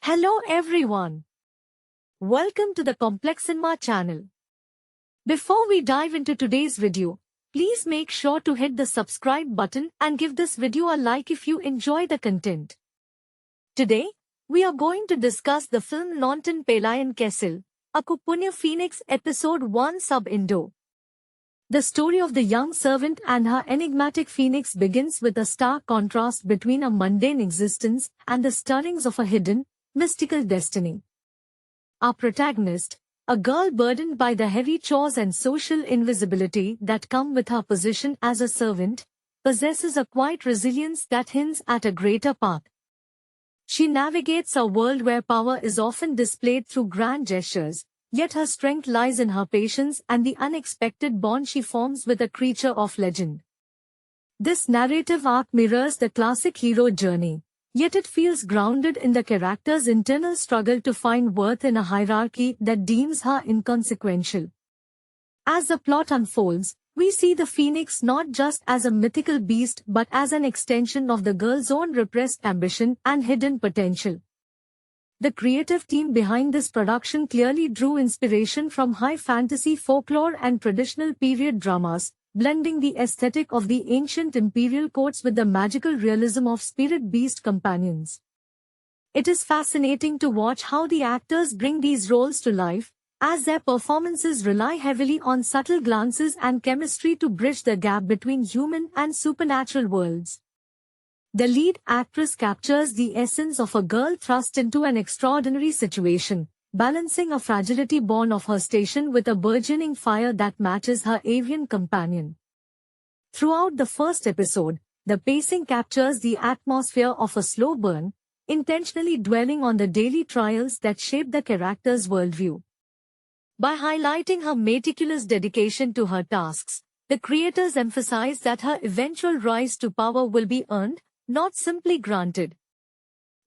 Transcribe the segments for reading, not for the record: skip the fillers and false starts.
Hello everyone. Welcome to the Complex Cinema channel. Before we dive into today's video, please make sure to hit the subscribe button and give this video a like if you enjoy the content. Today, we are going to discuss the film Nonton Pelayan Kesil, Aku Punya Phoenix Episode 1 Sub-Indo. The story of the young servant and her enigmatic phoenix begins with a stark contrast between a mundane existence and the stirrings of a hidden, mystical destiny. Our protagonist, a girl burdened by the heavy chores and social invisibility that come with her position as a servant, possesses a quiet resilience that hints at a greater path. She navigates a world where power is often displayed through grand gestures, yet her strength lies in her patience and the unexpected bond she forms with a creature of legend. This narrative arc mirrors the classic hero journey, yet it feels grounded in the character's internal struggle to find worth in a hierarchy that deems her inconsequential. As the plot unfolds, we see the phoenix not just as a mythical beast but as an extension of the girl's own repressed ambition and hidden potential. The creative team behind this production clearly drew inspiration from high fantasy folklore and traditional period dramas, blending the aesthetic of the ancient imperial courts with the magical realism of spirit beast companions. It is fascinating to watch how the actors bring these roles to life, as their performances rely heavily on subtle glances and chemistry to bridge the gap between human and supernatural worlds. The lead actress captures the essence of a girl thrust into an extraordinary situation, balancing a fragility born of her station with a burgeoning fire that matches her avian companion. Throughout the first episode, the pacing captures the atmosphere of a slow burn, intentionally dwelling on the daily trials that shape the character's worldview. By highlighting her meticulous dedication to her tasks, the creators emphasize that her eventual rise to power will be earned, not simply granted.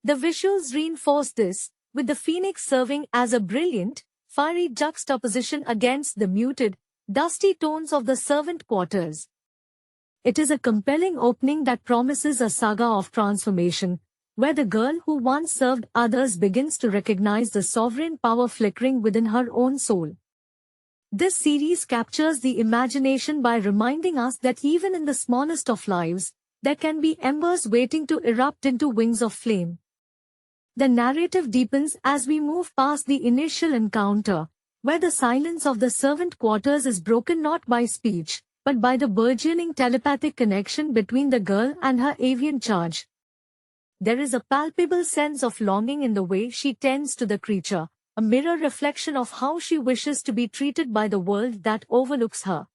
The visuals reinforce this, with the phoenix serving as a brilliant, fiery juxtaposition against the muted, dusty tones of the servant quarters. It is a compelling opening that promises a saga of transformation, where the girl who once served others begins to recognize the sovereign power flickering within her own soul. This series captures the imagination by reminding us that even in the smallest of lives, there can be embers waiting to erupt into wings of flame. The narrative deepens as we move past the initial encounter, where the silence of the servant quarters is broken not by speech, but by the burgeoning telepathic connection between the girl and her avian charge. There is a palpable sense of longing in the way she tends to the creature, a mirror reflection of how she wishes to be treated by the world that overlooks her.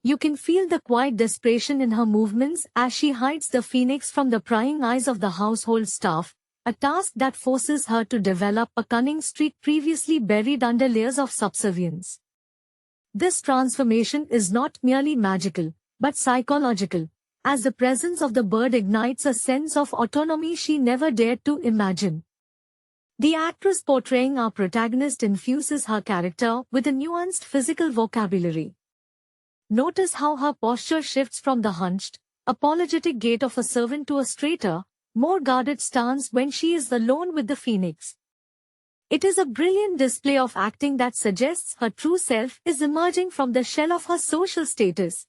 You can feel the quiet desperation in her movements as she hides the phoenix from the prying eyes of the household staff, a task that forces her to develop a cunning streak previously buried under layers of subservience. This transformation is not merely magical, but psychological, as the presence of the bird ignites a sense of autonomy she never dared to imagine. The actress portraying our protagonist infuses her character with a nuanced physical vocabulary. Notice how her posture shifts from the hunched, apologetic gait of a servant to a straighter, more guarded stance when she is alone with the phoenix. It is a brilliant display of acting that suggests her true self is emerging from the shell of her social status.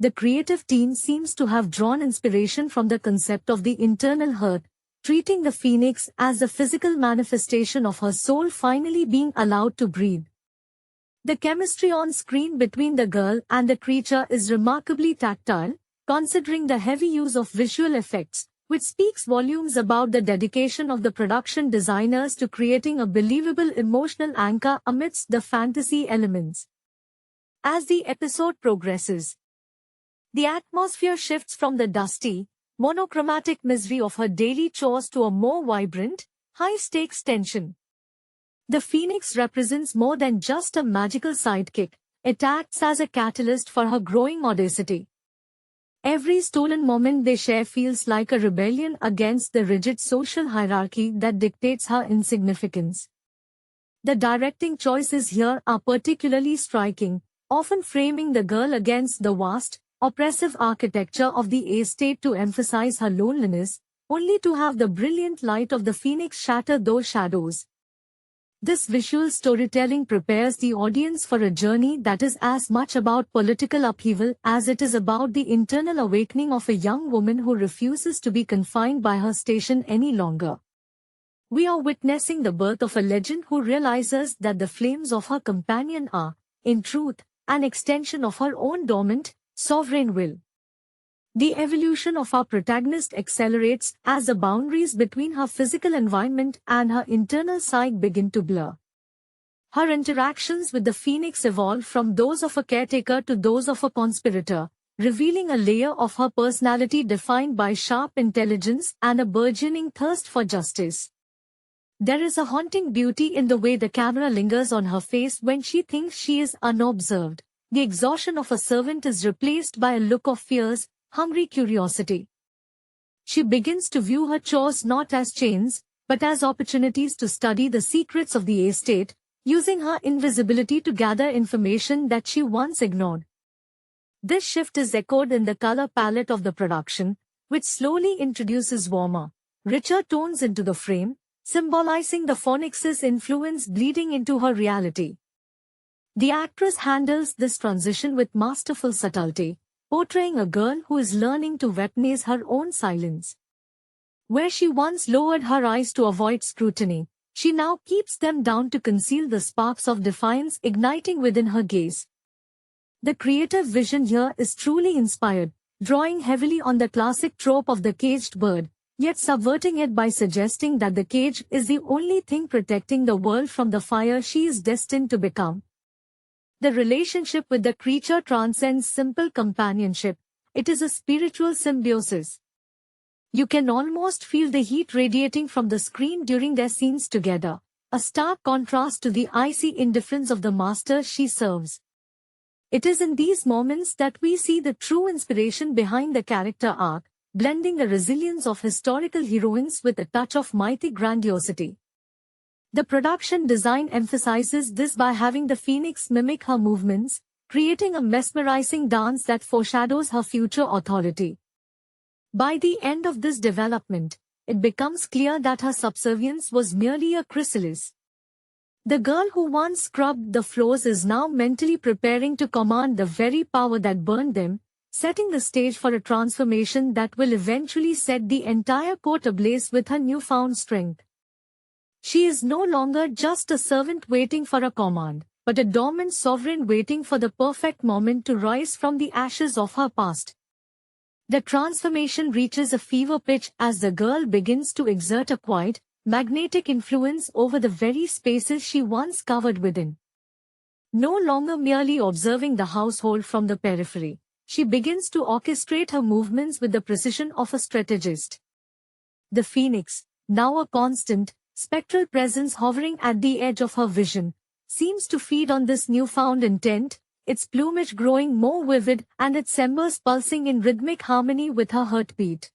The creative team seems to have drawn inspiration from the concept of the internal hearth, treating the phoenix as the physical manifestation of her soul finally being allowed to breathe. The chemistry on screen between the girl and the creature is remarkably tactile, considering the heavy use of visual effects, which speaks volumes about the dedication of the production designers to creating a believable emotional anchor amidst the fantasy elements. As the episode progresses, the atmosphere shifts from the dusty, monochromatic misery of her daily chores to a more vibrant, high-stakes tension. The phoenix represents more than just a magical sidekick, it acts as a catalyst for her growing audacity. Every stolen moment they share feels like a rebellion against the rigid social hierarchy that dictates her insignificance. The directing choices here are particularly striking, often framing the girl against the vast, oppressive architecture of the estate to emphasize her loneliness, only to have the brilliant light of the phoenix shatter those shadows. This visual storytelling prepares the audience for a journey that is as much about political upheaval as it is about the internal awakening of a young woman who refuses to be confined by her station any longer. We are witnessing the birth of a legend who realizes that the flames of her companion are, in truth, an extension of her own dormant, sovereign will. The evolution of our protagonist accelerates as the boundaries between her physical environment and her internal psyche begin to blur. Her interactions with the phoenix evolve from those of a caretaker to those of a conspirator, revealing a layer of her personality defined by sharp intelligence and a burgeoning thirst for justice. There is a haunting beauty in the way the camera lingers on her face when she thinks she is unobserved. The exhaustion of a servant is replaced by a look of fierce, hungry curiosity. She begins to view her chores not as chains, but as opportunities to study the secrets of the estate, using her invisibility to gather information that she once ignored. This shift is echoed in the color palette of the production, which slowly introduces warmer, richer tones into the frame, symbolizing the phoenix's influence bleeding into her reality. The actress handles this transition with masterful subtlety, portraying a girl who is learning to weaponize her own silence. Where she once lowered her eyes to avoid scrutiny, she now keeps them down to conceal the sparks of defiance igniting within her gaze. The creative vision here is truly inspired, drawing heavily on the classic trope of the caged bird, yet subverting it by suggesting that the cage is the only thing protecting the world from the fire she is destined to become. The relationship with the creature transcends simple companionship. It is a spiritual symbiosis. You can almost feel the heat radiating from the screen during their scenes together, a stark contrast to the icy indifference of the master she serves. It is in these moments that we see the true inspiration behind the character arc, blending the resilience of historical heroines with a touch of mythic grandiosity. The production design emphasizes this by having the phoenix mimic her movements, creating a mesmerizing dance that foreshadows her future authority. By the end of this development, it becomes clear that her subservience was merely a chrysalis. The girl who once scrubbed the floors is now mentally preparing to command the very power that burned them, setting the stage for a transformation that will eventually set the entire court ablaze with her newfound strength. She is no longer just a servant waiting for a command, but a dormant sovereign waiting for the perfect moment to rise from the ashes of her past. The transformation reaches a fever pitch as the girl begins to exert a quiet, magnetic influence over the very spaces she once covered within. No longer merely observing the household from the periphery, she begins to orchestrate her movements with the precision of a strategist. The phoenix, now a constant, spectral presence hovering at the edge of her vision, seems to feed on this newfound intent, its plumage growing more vivid and its embers pulsing in rhythmic harmony with her heartbeat.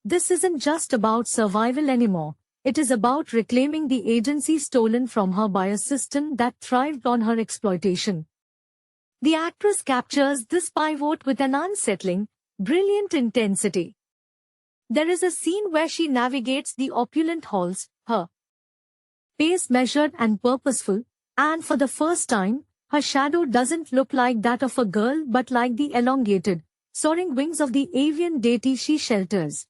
This isn't just about survival anymore, it is about reclaiming the agency stolen from her by a system that thrived on her exploitation. The actress captures this pivot with an unsettling, brilliant intensity. There is a scene where she navigates the opulent halls, her pace measured and purposeful, and for the first time, her shadow doesn't look like that of a girl but like the elongated, soaring wings of the avian deity she shelters.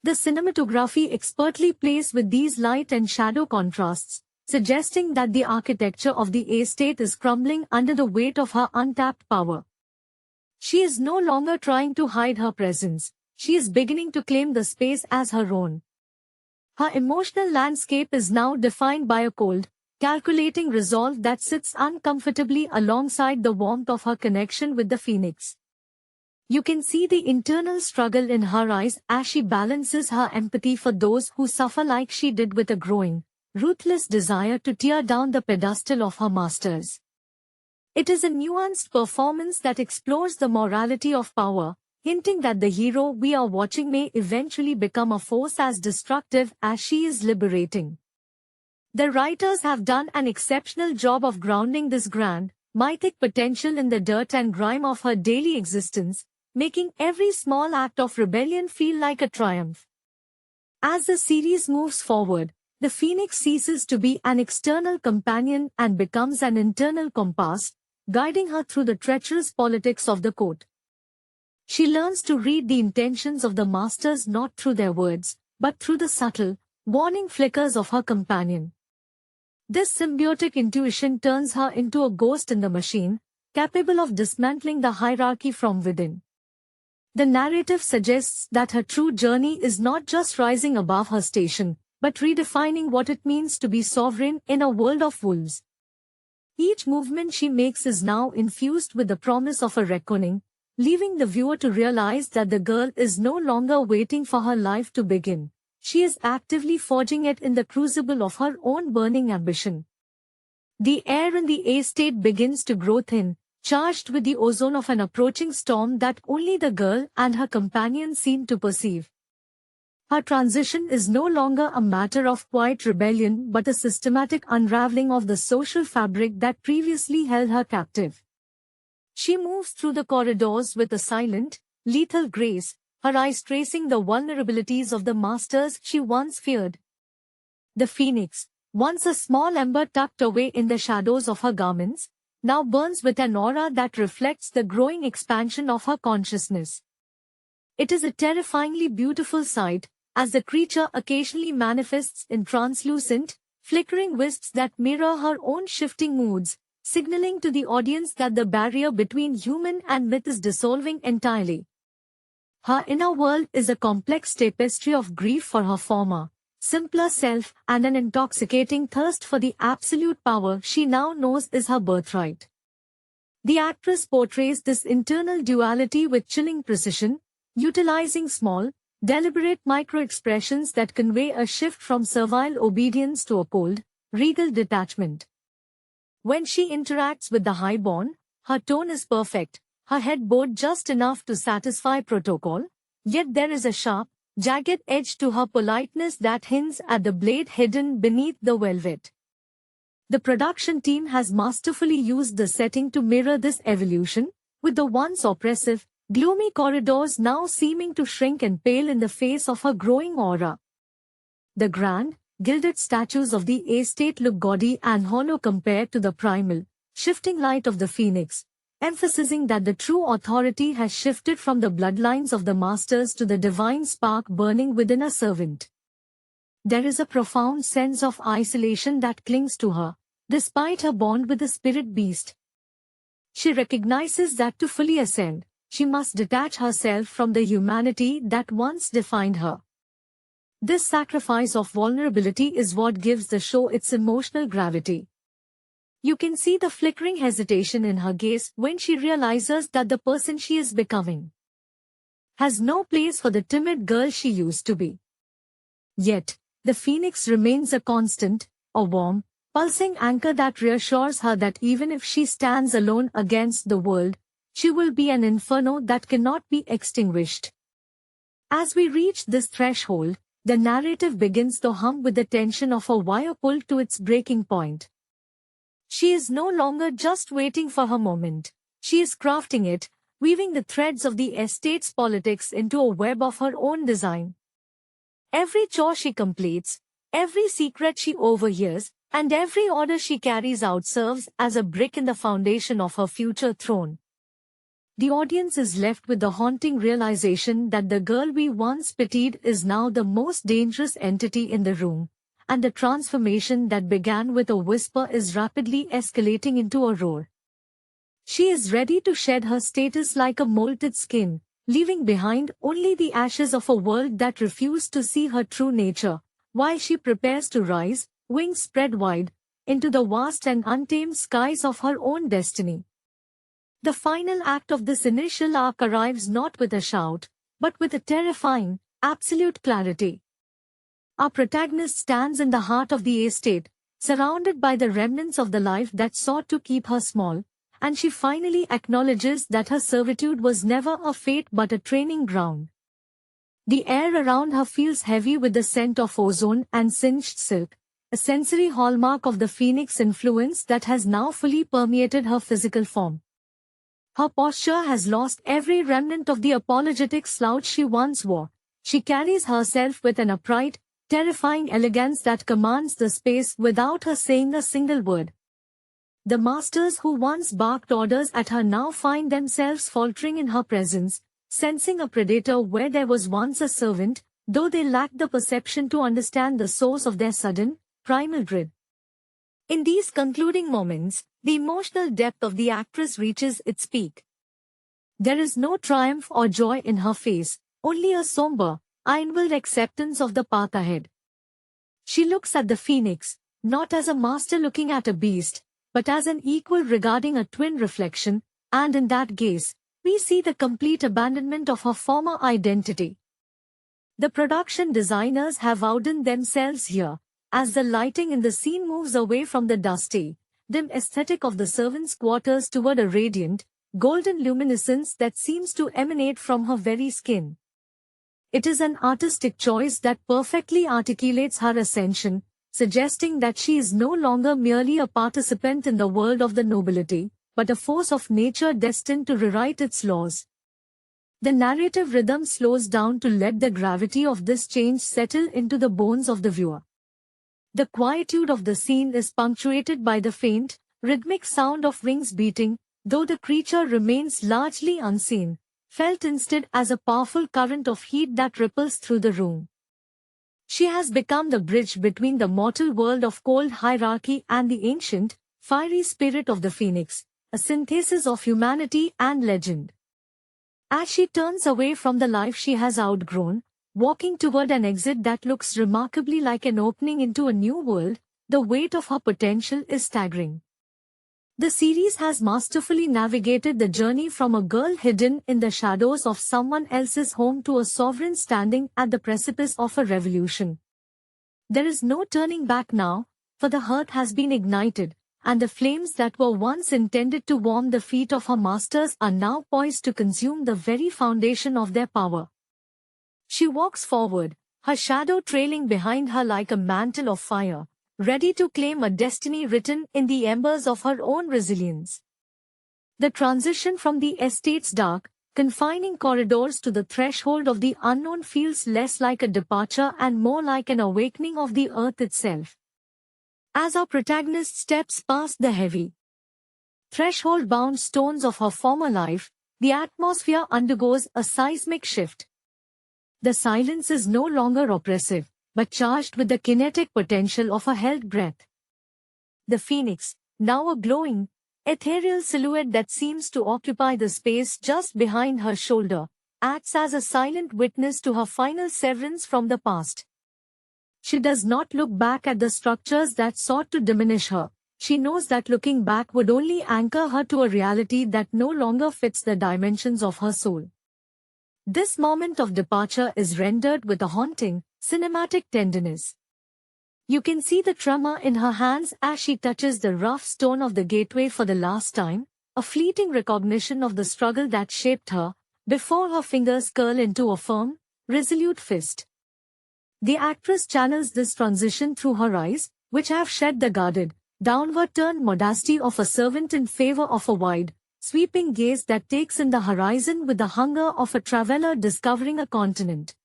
The cinematography expertly plays with these light and shadow contrasts, suggesting that the architecture of the estate is crumbling under the weight of her untapped power. She is no longer trying to hide her presence. She is beginning to claim the space as her own. Her emotional landscape is now defined by a cold, calculating resolve that sits uncomfortably alongside the warmth of her connection with the phoenix. You can see the internal struggle in her eyes as she balances her empathy for those who suffer like she did with a growing, ruthless desire to tear down the pedestal of her masters. It is a nuanced performance that explores the morality of power, hinting that the hero we are watching may eventually become a force as destructive as she is liberating. The writers have done an exceptional job of grounding this grand, mythic potential in the dirt and grime of her daily existence, making every small act of rebellion feel like a triumph. As the series moves forward, the Phoenix ceases to be an external companion and becomes an internal compass, guiding her through the treacherous politics of the court. She learns to read the intentions of the masters not through their words, but through the subtle, warning flickers of her companion. This symbiotic intuition turns her into a ghost in the machine, capable of dismantling the hierarchy from within. The narrative suggests that her true journey is not just rising above her station, but redefining what it means to be sovereign in a world of wolves. Each movement she makes is now infused with the promise of a reckoning, leaving the viewer to realize that the girl is no longer waiting for her life to begin. She is actively forging it in the crucible of her own burning ambition. The air in the estate begins to grow thin, charged with the ozone of an approaching storm that only the girl and her companion seem to perceive. Her transition is no longer a matter of quiet rebellion but a systematic unraveling of the social fabric that previously held her captive. She moves through the corridors with a silent, lethal grace, her eyes tracing the vulnerabilities of the masters she once feared. The Phoenix, once a small ember tucked away in the shadows of her garments, now burns with an aura that reflects the growing expansion of her consciousness. It is a terrifyingly beautiful sight, as the creature occasionally manifests in translucent, flickering wisps that mirror her own shifting moods, signaling to the audience that the barrier between human and myth is dissolving entirely. Her inner world is a complex tapestry of grief for her former, simpler self and an intoxicating thirst for the absolute power she now knows is her birthright. The actress portrays this internal duality with chilling precision, utilizing small, deliberate micro-expressions that convey a shift from servile obedience to a cold, regal detachment. When she interacts with the highborn, her tone is perfect, her head bowed just enough to satisfy protocol, yet there is a sharp, jagged edge to her politeness that hints at the blade hidden beneath the velvet. The production team has masterfully used the setting to mirror this evolution, with the once oppressive, gloomy corridors now seeming to shrink and pale in the face of her growing aura. The grand, gilded statues of the estate look gaudy and hollow compared to the primal, shifting light of the Phoenix, emphasizing that the true authority has shifted from the bloodlines of the masters to the divine spark burning within a servant. There is a profound sense of isolation that clings to her, despite her bond with the spirit beast. She recognizes that to fully ascend, she must detach herself from the humanity that once defined her. This sacrifice of vulnerability is what gives the show its emotional gravity. You can see the flickering hesitation in her gaze when she realizes that the person she is becoming has no place for the timid girl she used to be. Yet, the Phoenix remains a constant, a warm, pulsing anchor that reassures her that even if she stands alone against the world, she will be an inferno that cannot be extinguished. As we reach this threshold, the narrative begins to hum with the tension of a wire pulled to its breaking point. She is no longer just waiting for her moment. She is crafting it, weaving the threads of the estate's politics into a web of her own design. Every chore she completes, every secret she overhears, and every order she carries out serves as a brick in the foundation of her future throne. The audience is left with the haunting realization that the girl we once pitied is now the most dangerous entity in the room, and the transformation that began with a whisper is rapidly escalating into a roar. She is ready to shed her status like a molted skin, leaving behind only the ashes of a world that refused to see her true nature, while she prepares to rise, wings spread wide, into the vast and untamed skies of her own destiny. The final act of this initial arc arrives not with a shout, but with a terrifying, absolute clarity. Our protagonist stands in the heart of the estate, surrounded by the remnants of the life that sought to keep her small, and she finally acknowledges that her servitude was never a fate but a training ground. The air around her feels heavy with the scent of ozone and singed silk, a sensory hallmark of the Phoenix influence that has now fully permeated her physical form. Her posture has lost every remnant of the apologetic slouch she once wore, She carries herself with an upright, terrifying elegance that commands the space without her saying a single word. The masters who once barked orders at her now find themselves faltering in her presence, sensing a predator where there was once a servant, though they lacked the perception to understand the source of their sudden, primal dread. In these concluding moments, the emotional depth of the actress reaches its peak. There is no triumph or joy in her face, only a somber, inward acceptance of the path ahead. She looks at the phoenix, not as a master looking at a beast, but as an equal regarding a twin reflection, and in that gaze, we see the complete abandonment of her former identity. The production designers have outdone themselves here, as the lighting in the scene moves away from the dusty, dim aesthetic of the servants' quarters toward a radiant, golden luminescence that seems to emanate from her very skin. It is an artistic choice that perfectly articulates her ascension, suggesting that she is no longer merely a participant in the world of the nobility, but a force of nature destined to rewrite its laws. The narrative rhythm slows down to let the gravity of this change settle into the bones of the viewer. The quietude of the scene is punctuated by the faint, rhythmic sound of wings beating, though the creature remains largely unseen, felt instead as a powerful current of heat that ripples through the room. She has become the bridge between the mortal world of cold hierarchy and the ancient, fiery spirit of the phoenix, a synthesis of humanity and legend. As she turns away from the life she has outgrown, walking toward an exit that looks remarkably like an opening into a new world, the weight of her potential is staggering. The series has masterfully navigated the journey from a girl hidden in the shadows of someone else's home to a sovereign standing at the precipice of a revolution. There is no turning back now, for the hearth has been ignited, and the flames that were once intended to warm the feet of her masters are now poised to consume the very foundation of their power. She walks forward, her shadow trailing behind her like a mantle of fire, ready to claim a destiny written in the embers of her own resilience. The transition from the estate's dark, confining corridors to the threshold of the unknown feels less like a departure and more like an awakening of the earth itself. As our protagonist steps past the heavy, threshold-bound stones of her former life, the atmosphere undergoes a seismic shift. The silence is no longer oppressive, but charged with the kinetic potential of a held breath. The phoenix, now a glowing, ethereal silhouette that seems to occupy the space just behind her shoulder, acts as a silent witness to her final severance from the past. She does not look back at the structures that sought to diminish her. She knows that looking back would only anchor her to a reality that no longer fits the dimensions of her soul. This moment of departure is rendered with a haunting, cinematic tenderness. You can see the tremor in her hands as she touches the rough stone of the gateway for the last time, a fleeting recognition of the struggle that shaped her, before her fingers curl into a firm, resolute fist. The actress channels this transition through her eyes, which have shed the guarded, downward-turned modesty of a servant in favor of a wide, sweeping gaze that takes in the horizon with the hunger of a traveler discovering a continent.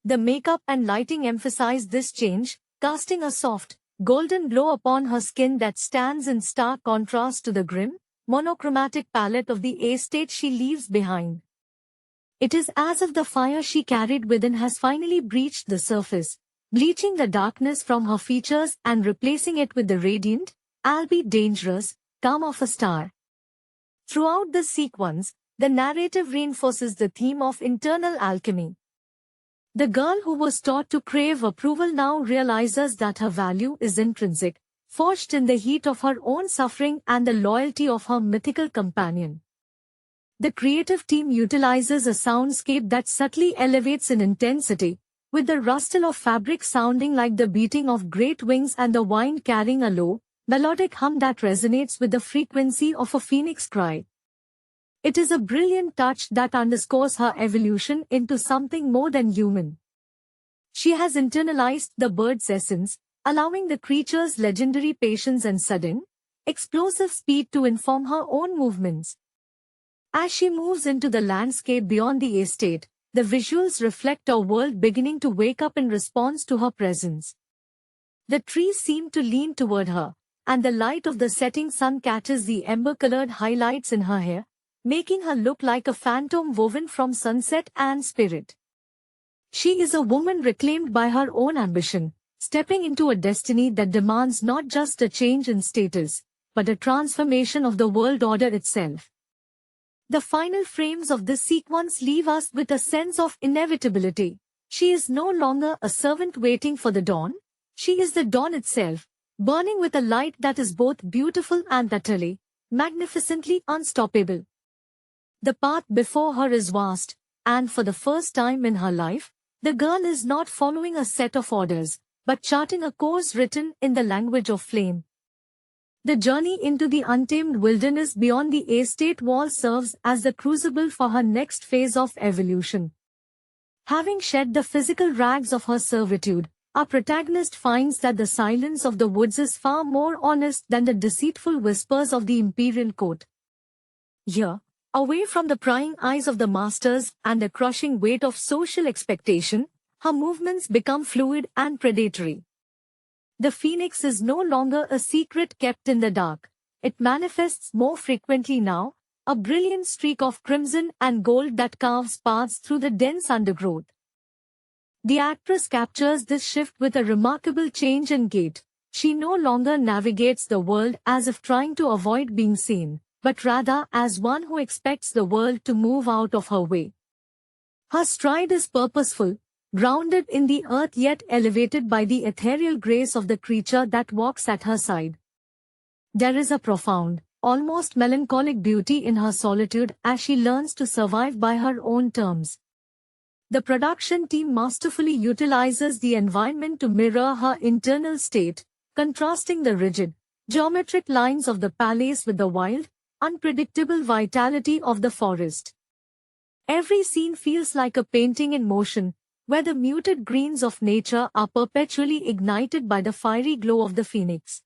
The makeup and lighting emphasize this change, casting a soft, golden glow upon her skin that stands in stark contrast to the grim, monochromatic palette of the estate she leaves behind. It is as if the fire she carried within has finally breached the surface, bleaching the darkness from her features and replacing it with the radiant, albeit dangerous, calm of a star. Throughout this sequence, the narrative reinforces the theme of internal alchemy. The girl who was taught to crave approval now realizes that her value is intrinsic, forged in the heat of her own suffering and the loyalty of her mythical companion. The creative team utilizes a soundscape that subtly elevates in intensity, with the rustle of fabric sounding like the beating of great wings and the wind carrying a low, melodic hum that resonates with the frequency of a phoenix cry. It is a brilliant touch that underscores her evolution into something more than human. She has internalized the bird's essence, allowing the creature's legendary patience and sudden, explosive speed to inform her own movements. As she moves into the landscape beyond the estate, The visuals reflect a world beginning to wake up in response to her presence. The trees seem to lean toward her, and the light of the setting sun catches the amber-colored highlights in her hair, making her look like a phantom woven from sunset and spirit. She is a woman reclaimed by her own ambition, stepping into a destiny that demands not just a change in status, but a transformation of the world order itself. The final frames of this sequence leave us with a sense of inevitability. She is no longer a servant waiting for the dawn. She is the dawn itself, burning with a light that is both beautiful and utterly, magnificently unstoppable. The path before her is vast, and for the first time in her life, the girl is not following a set of orders, but charting a course written in the language of flame. The journey into the untamed wilderness beyond the estate wall serves as the crucible for her next phase of evolution. Having shed the physical rags of her servitude, our protagonist finds that the silence of the woods is far more honest than the deceitful whispers of the imperial court. Here, away from the prying eyes of the masters and the crushing weight of social expectation, her movements become fluid and predatory. The phoenix is no longer a secret kept in the dark. It manifests more frequently now, a brilliant streak of crimson and gold that carves paths through the dense undergrowth. The actress captures this shift with a remarkable change in gait. She no longer navigates the world as if trying to avoid being seen, but rather as one who expects the world to move out of her way. Her stride is purposeful, grounded in the earth yet elevated by the ethereal grace of the creature that walks at her side. There is a profound, almost melancholic beauty in her solitude as she learns to survive by her own terms. The production team masterfully utilizes the environment to mirror her internal state, contrasting the rigid, geometric lines of the palace with the wild, unpredictable vitality of the forest. Every scene feels like a painting in motion, where the muted greens of nature are perpetually ignited by the fiery glow of the phoenix.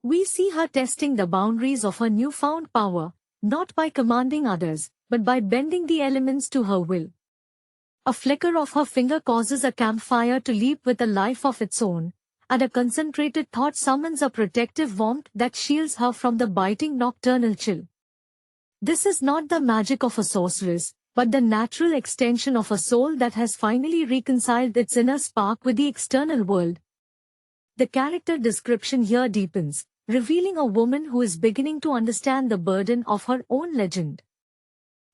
We see her testing the boundaries of her newfound power, not by commanding others, but by bending the elements to her will. A flicker of her finger causes a campfire to leap with a life of its own, and a concentrated thought summons a protective warmth that shields her from the biting nocturnal chill. This is not the magic of a sorceress, but the natural extension of a soul that has finally reconciled its inner spark with the external world. The character description here deepens, revealing a woman who is beginning to understand the burden of her own legend.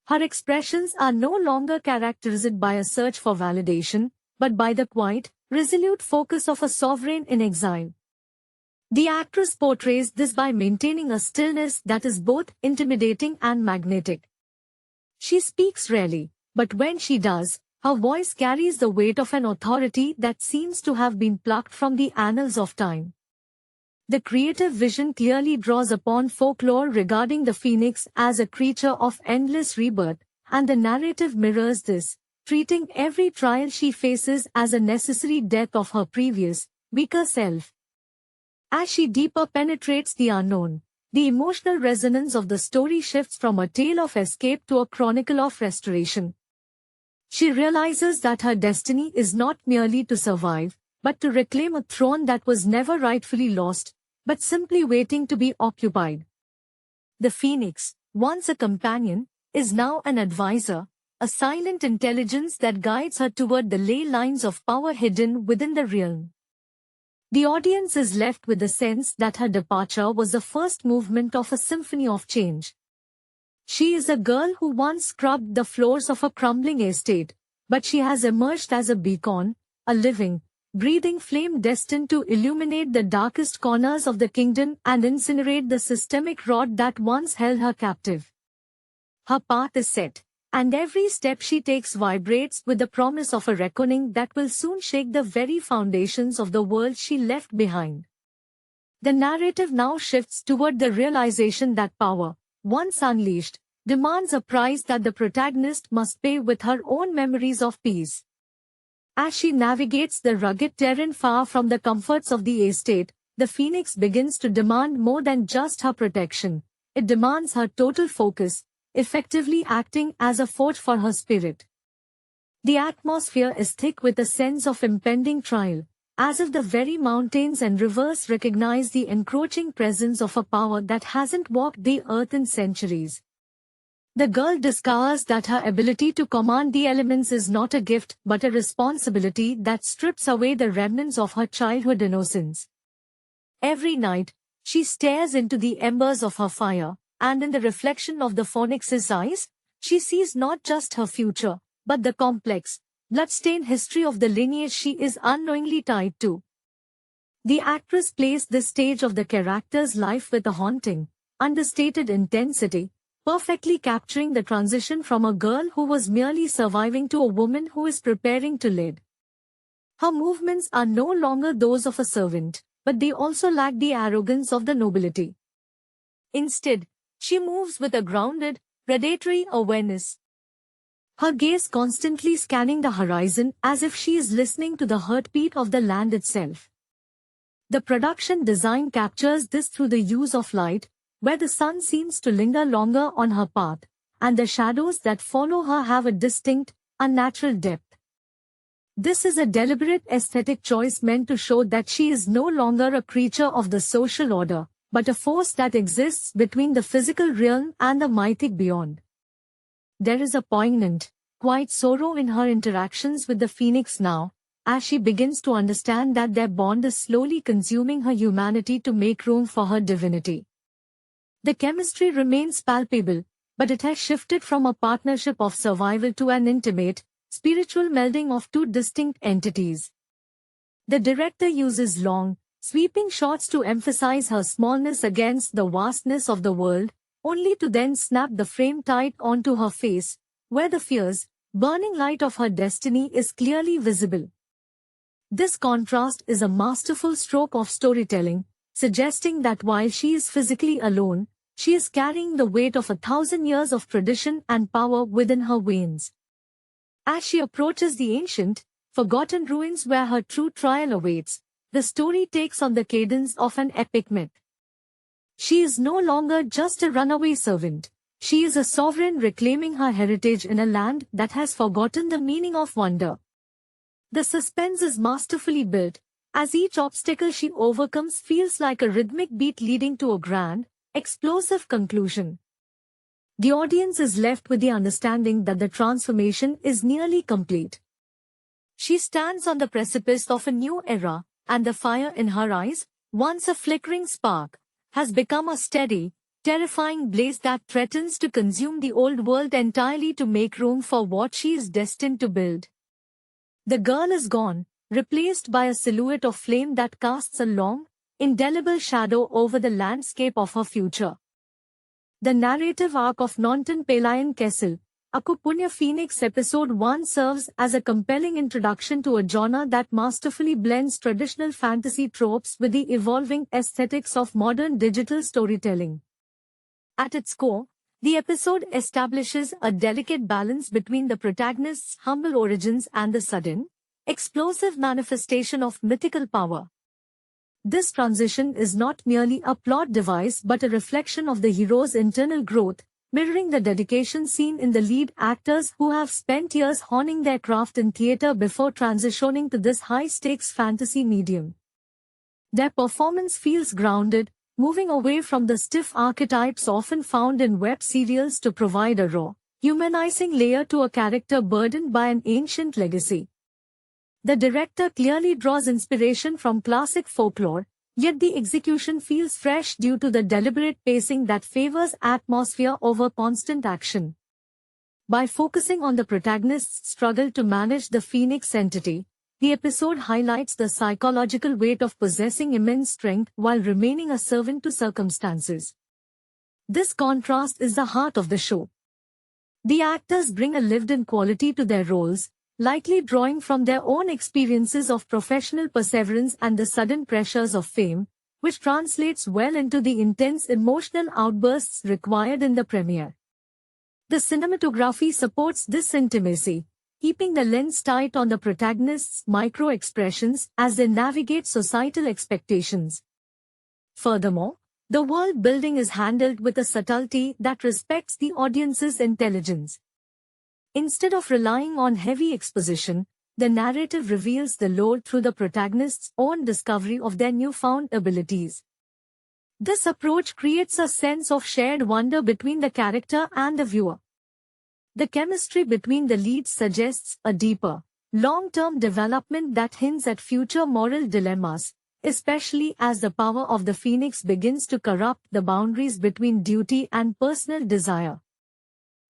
Her expressions are no longer characterized by a search for validation, but by the quiet, resolute focus of a sovereign in exile. The actress portrays this by maintaining a stillness that is both intimidating and magnetic. She speaks rarely, but when she does, her voice carries the weight of an authority that seems to have been plucked from the annals of time. The creative vision clearly draws upon folklore regarding the phoenix as a creature of endless rebirth, and the narrative mirrors this, treating every trial she faces as a necessary death of her previous, weaker self. As she deeper penetrates the unknown, the emotional resonance of the story shifts from a tale of escape to a chronicle of restoration. She realizes that her destiny is not merely to survive, but to reclaim a throne that was never rightfully lost, but simply waiting to be occupied. The phoenix, once a companion, is now an advisor, a silent intelligence that guides her toward the ley lines of power hidden within the realm. The audience is left with the sense that her departure was the first movement of a symphony of change. She is a girl who once scrubbed the floors of a crumbling estate, but she has emerged as a beacon, a living, breathing flame destined to illuminate the darkest corners of the kingdom and incinerate the systemic rod that once held her captive. Her path is set, and every step she takes vibrates with the promise of a reckoning that will soon shake the very foundations of the world she left behind. The narrative now shifts toward the realization that power, once unleashed, demands a price that the protagonist must pay with her own memories of peace. As she navigates the rugged terrain far from the comforts of the estate, the phoenix begins to demand more than just her protection. It demands her total focus, effectively acting as a forge for her spirit. The atmosphere is thick with a sense of impending trial, as if the very mountains and rivers recognize the encroaching presence of a power that hasn't walked the earth in centuries. The girl discovers that her ability to command the elements is not a gift but a responsibility that strips away the remnants of her childhood innocence. Every night, she stares into the embers of her fire, and in the reflection of the phoenix's eyes, she sees not just her future, but the complex, blood-stained history of the lineage she is unknowingly tied to. The actress plays this stage of the character's life with a haunting, understated intensity, perfectly capturing the transition from a girl who was merely surviving to a woman who is preparing to lead. Her movements are no longer those of a servant, but they also lack the arrogance of the nobility. Instead, she moves with a grounded, predatory awareness, her gaze constantly scanning the horizon as if she is listening to the heartbeat of the land itself. The production design captures this through the use of light, where the sun seems to linger longer on her path, and the shadows that follow her have a distinct, unnatural depth. This is a deliberate aesthetic choice meant to show that she is no longer a creature of the social order, but a force that exists between the physical realm and the mythic beyond. There is a poignant, quiet sorrow in her interactions with the phoenix now, as she begins to understand that their bond is slowly consuming her humanity to make room for her divinity. The chemistry remains palpable, but it has shifted from a partnership of survival to an intimate, spiritual melding of two distinct entities. The director uses long, sweeping shots to emphasize her smallness against the vastness of the world, only to then snap the frame tight onto her face, where the fierce, burning light of her destiny is clearly visible. This contrast is a masterful stroke of storytelling, suggesting that while she is physically alone, she is carrying the weight of 1,000 years of tradition and power within her veins. As she approaches the ancient, forgotten ruins where her true trial awaits, the story takes on the cadence of an epic myth. She is no longer just a runaway servant. She is a sovereign reclaiming her heritage in a land that has forgotten the meaning of wonder. The suspense is masterfully built, as each obstacle she overcomes feels like a rhythmic beat leading to a grand, explosive conclusion. The audience is left with the understanding that the transformation is nearly complete. She stands on the precipice of a new era, and the fire in her eyes, once a flickering spark, has become a steady, terrifying blaze that threatens to consume the old world entirely to make room for what she is destined to build. The girl is gone, replaced by a silhouette of flame that casts a long, indelible shadow over the landscape of her future. The narrative arc of Nonton Pelayan Kessel, Aku Punya Phoenix Episode 1 serves as a compelling introduction to a genre that masterfully blends traditional fantasy tropes with the evolving aesthetics of modern digital storytelling. At its core, the episode establishes a delicate balance between the protagonist's humble origins and the sudden, explosive manifestation of mythical power. This transition is not merely a plot device but a reflection of the hero's internal growth, mirroring the dedication seen in the lead actors who have spent years honing their craft in theater before transitioning to this high-stakes fantasy medium. Their performance feels grounded, moving away from the stiff archetypes often found in web serials to provide a raw, humanizing layer to a character burdened by an ancient legacy. The director clearly draws inspiration from classic folklore, yet the execution feels fresh due to the deliberate pacing that favors atmosphere over constant action. By focusing on the protagonist's struggle to manage the Phoenix entity, the episode highlights the psychological weight of possessing immense strength while remaining a servant to circumstances. This contrast is the heart of the show. The actors bring a lived-in quality to their roles, likely drawing from their own experiences of professional perseverance and the sudden pressures of fame, which translates well into the intense emotional outbursts required in the premiere. The cinematography supports this intimacy, keeping the lens tight on the protagonist's micro-expressions as they navigate societal expectations. Furthermore, the world building is handled with a subtlety that respects the audience's intelligence. Instead of relying on heavy exposition, the narrative reveals the lore through the protagonist's own discovery of their newfound abilities. This approach creates a sense of shared wonder between the character and the viewer. The chemistry between the leads suggests a deeper, long-term development that hints at future moral dilemmas, especially as the power of the Phoenix begins to corrupt the boundaries between duty and personal desire.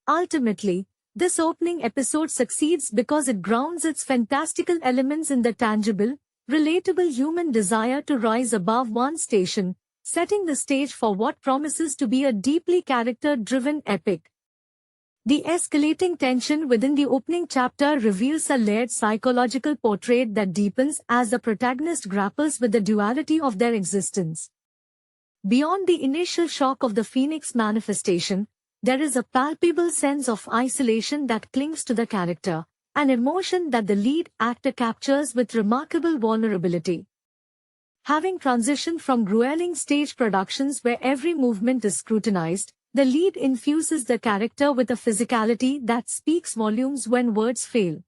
Ultimately, this opening episode succeeds because it grounds its fantastical elements in the tangible, relatable human desire to rise above one's station, setting the stage for what promises to be a deeply character-driven epic. The escalating tension within the opening chapter reveals a layered psychological portrait that deepens as the protagonist grapples with the duality of their existence. Beyond the initial shock of the Phoenix manifestation, there is a palpable sense of isolation that clings to the character, an emotion that the lead actor captures with remarkable vulnerability. Having transitioned from grueling stage productions where every movement is scrutinized, the lead infuses the character with a physicality that speaks volumes when words fail.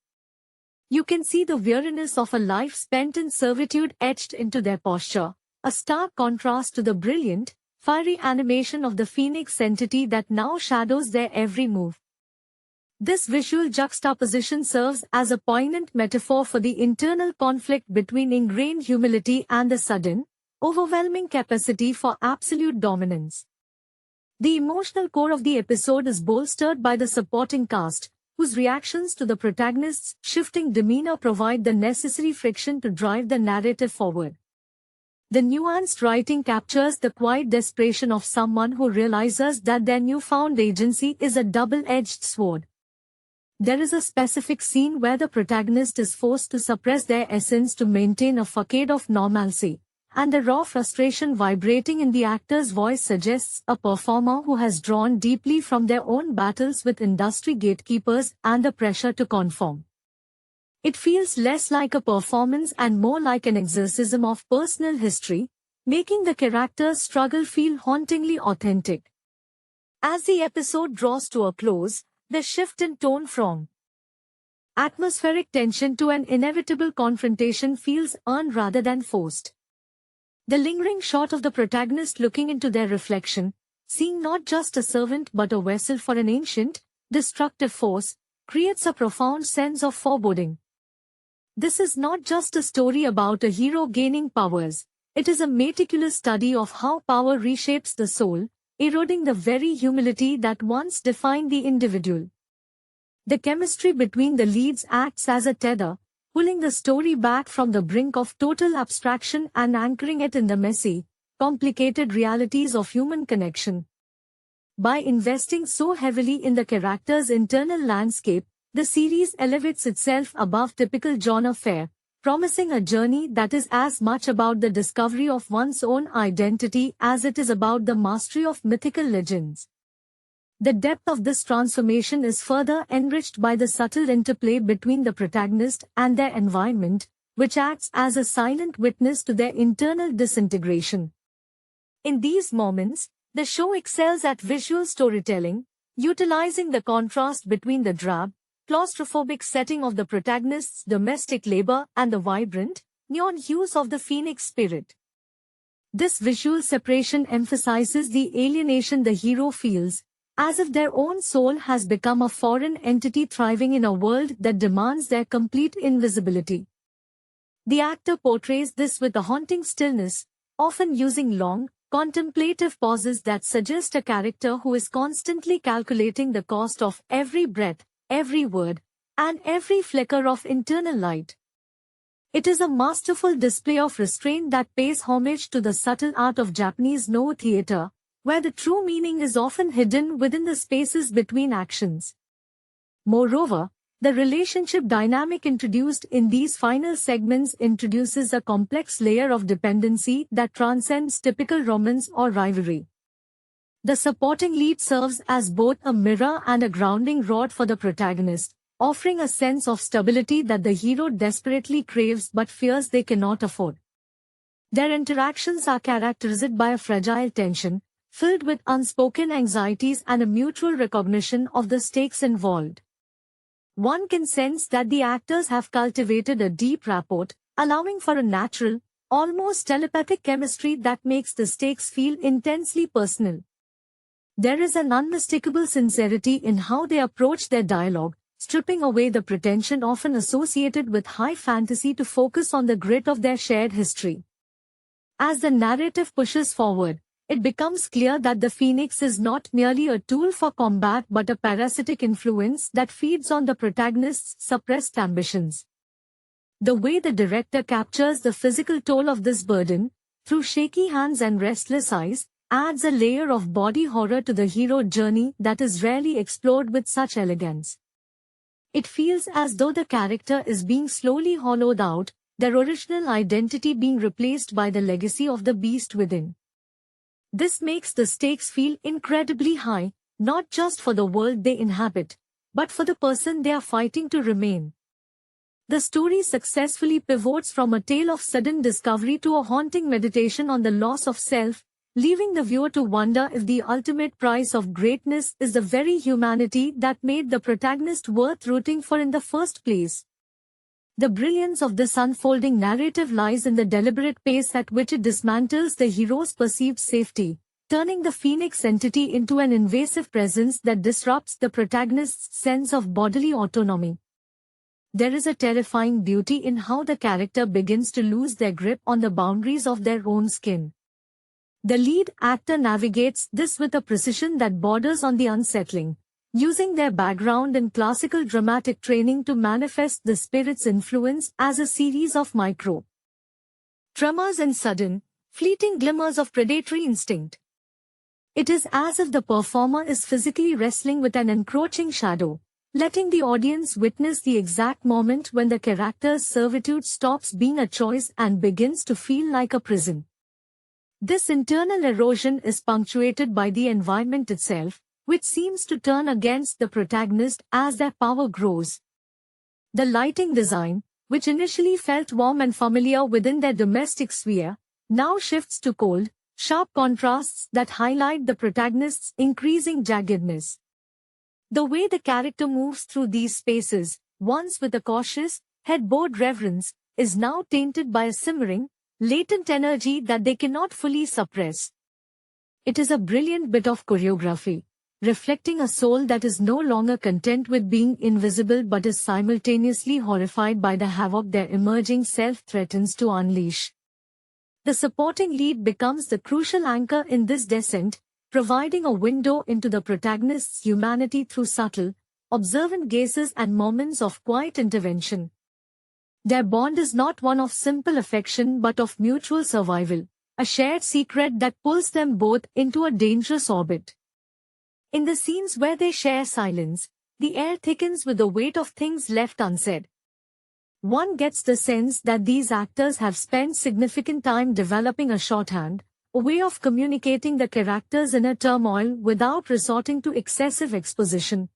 You can see the weariness of a life spent in servitude etched into their posture, a stark contrast to the brilliant, fiery animation of the Phoenix entity that now shadows their every move. This visual juxtaposition serves as a poignant metaphor for the internal conflict between ingrained humility and the sudden, overwhelming capacity for absolute dominance. The emotional core of the episode is bolstered by the supporting cast, whose reactions to the protagonist's shifting demeanor provide the necessary friction to drive the narrative forward. The nuanced writing captures the quiet desperation of someone who realizes that their newfound agency is a double-edged sword. There is a specific scene where the protagonist is forced to suppress their essence to maintain a facade of normalcy, and the raw frustration vibrating in the actor's voice suggests a performer who has drawn deeply from their own battles with industry gatekeepers and the pressure to conform. It feels less like a performance and more like an exorcism of personal history, making the character's struggle feel hauntingly authentic. As the episode draws to a close, the shift in tone from atmospheric tension to an inevitable confrontation feels earned rather than forced. The lingering shot of the protagonist looking into their reflection, seeing not just a servant but a vessel for an ancient, destructive force, creates a profound sense of foreboding. This is not just a story about a hero gaining powers, it is a meticulous study of how power reshapes the soul, eroding the very humility that once defined the individual. The chemistry between the leads acts as a tether, pulling the story back from the brink of total abstraction and anchoring it in the messy, complicated realities of human connection. By investing so heavily in the character's internal landscape, the series elevates itself above typical genre fare, promising a journey that is as much about the discovery of one's own identity as it is about the mastery of mythical legends. The depth of this transformation is further enriched by the subtle interplay between the protagonist and their environment, which acts as a silent witness to their internal disintegration. In these moments, the show excels at visual storytelling, utilizing the contrast between the drab, claustrophobic setting of the protagonist's domestic labor and the vibrant, neon hues of the Phoenix spirit. This visual separation emphasizes the alienation the hero feels, as if their own soul has become a foreign entity thriving in a world that demands their complete invisibility. The actor portrays this with a haunting stillness, often using long, contemplative pauses that suggest a character who is constantly calculating the cost of every breath, every word, and every flicker of internal light. It is a masterful display of restraint that pays homage to the subtle art of Japanese no theater, where the true meaning is often hidden within the spaces between actions. Moreover, the relationship dynamic introduced in these final segments introduces a complex layer of dependency that transcends typical romance or rivalry. The supporting lead serves as both a mirror and a grounding rod for the protagonist, offering a sense of stability that the hero desperately craves but fears they cannot afford. Their interactions are characterized by a fragile tension, filled with unspoken anxieties and a mutual recognition of the stakes involved. one can sense that the actors have cultivated a deep rapport, allowing for a natural, almost telepathic chemistry that makes the stakes feel intensely personal. There is an unmistakable sincerity in how they approach their dialogue, stripping away the pretension often associated with high fantasy to focus on the grit of their shared history. As the narrative pushes forward, it becomes clear that the Phoenix is not merely a tool for combat but a parasitic influence that feeds on the protagonist's suppressed ambitions. The way the director captures the physical toll of this burden, through shaky hands and restless eyes, adds a layer of body horror to the hero journey that is rarely explored with such elegance. It feels as though the character is being slowly hollowed out, their original identity being replaced by the legacy of the beast within. This makes the stakes feel incredibly high, not just for the world they inhabit, but for the person they are fighting to remain. The story successfully pivots from a tale of sudden discovery to a haunting meditation on the loss of self, leaving the viewer to wonder if the ultimate price of greatness is the very humanity that made the protagonist worth rooting for in the first place. The brilliance of this unfolding narrative lies in the deliberate pace at which it dismantles the hero's perceived safety, turning the Phoenix entity into an invasive presence that disrupts the protagonist's sense of bodily autonomy. There is a terrifying beauty in how the character begins to lose their grip on the boundaries of their own skin. The lead actor navigates this with a precision that borders on the unsettling, using their background in classical dramatic training to manifest the spirit's influence as a series of micro tremors and sudden, fleeting glimmers of predatory instinct. It is as if the performer is physically wrestling with an encroaching shadow, letting the audience witness the exact moment when the character's servitude stops being a choice and begins to feel like a prison. This internal erosion is punctuated by the environment itself, which seems to turn against the protagonist as their power grows. The lighting design, which initially felt warm and familiar within their domestic sphere, now shifts to cold, sharp contrasts that highlight the protagonist's increasing jaggedness. The way the character moves through these spaces, once with a cautious, head-bowed reverence, is now tainted by a simmering, latent energy that they cannot fully suppress. It is a brilliant bit of choreography, reflecting a soul that is no longer content with being invisible but is simultaneously horrified by the havoc their emerging self threatens to unleash. The supporting lead becomes the crucial anchor in this descent, providing a window into the protagonist's humanity through subtle, observant gazes and moments of quiet intervention. Their bond is not one of simple affection but of mutual survival, a shared secret that pulls them both into a dangerous orbit. In the scenes where they share silence, the air thickens with the weight of things left unsaid. One gets the sense that these actors have spent significant time developing a shorthand, a way of communicating the characters' inner turmoil without resorting to excessive exposition.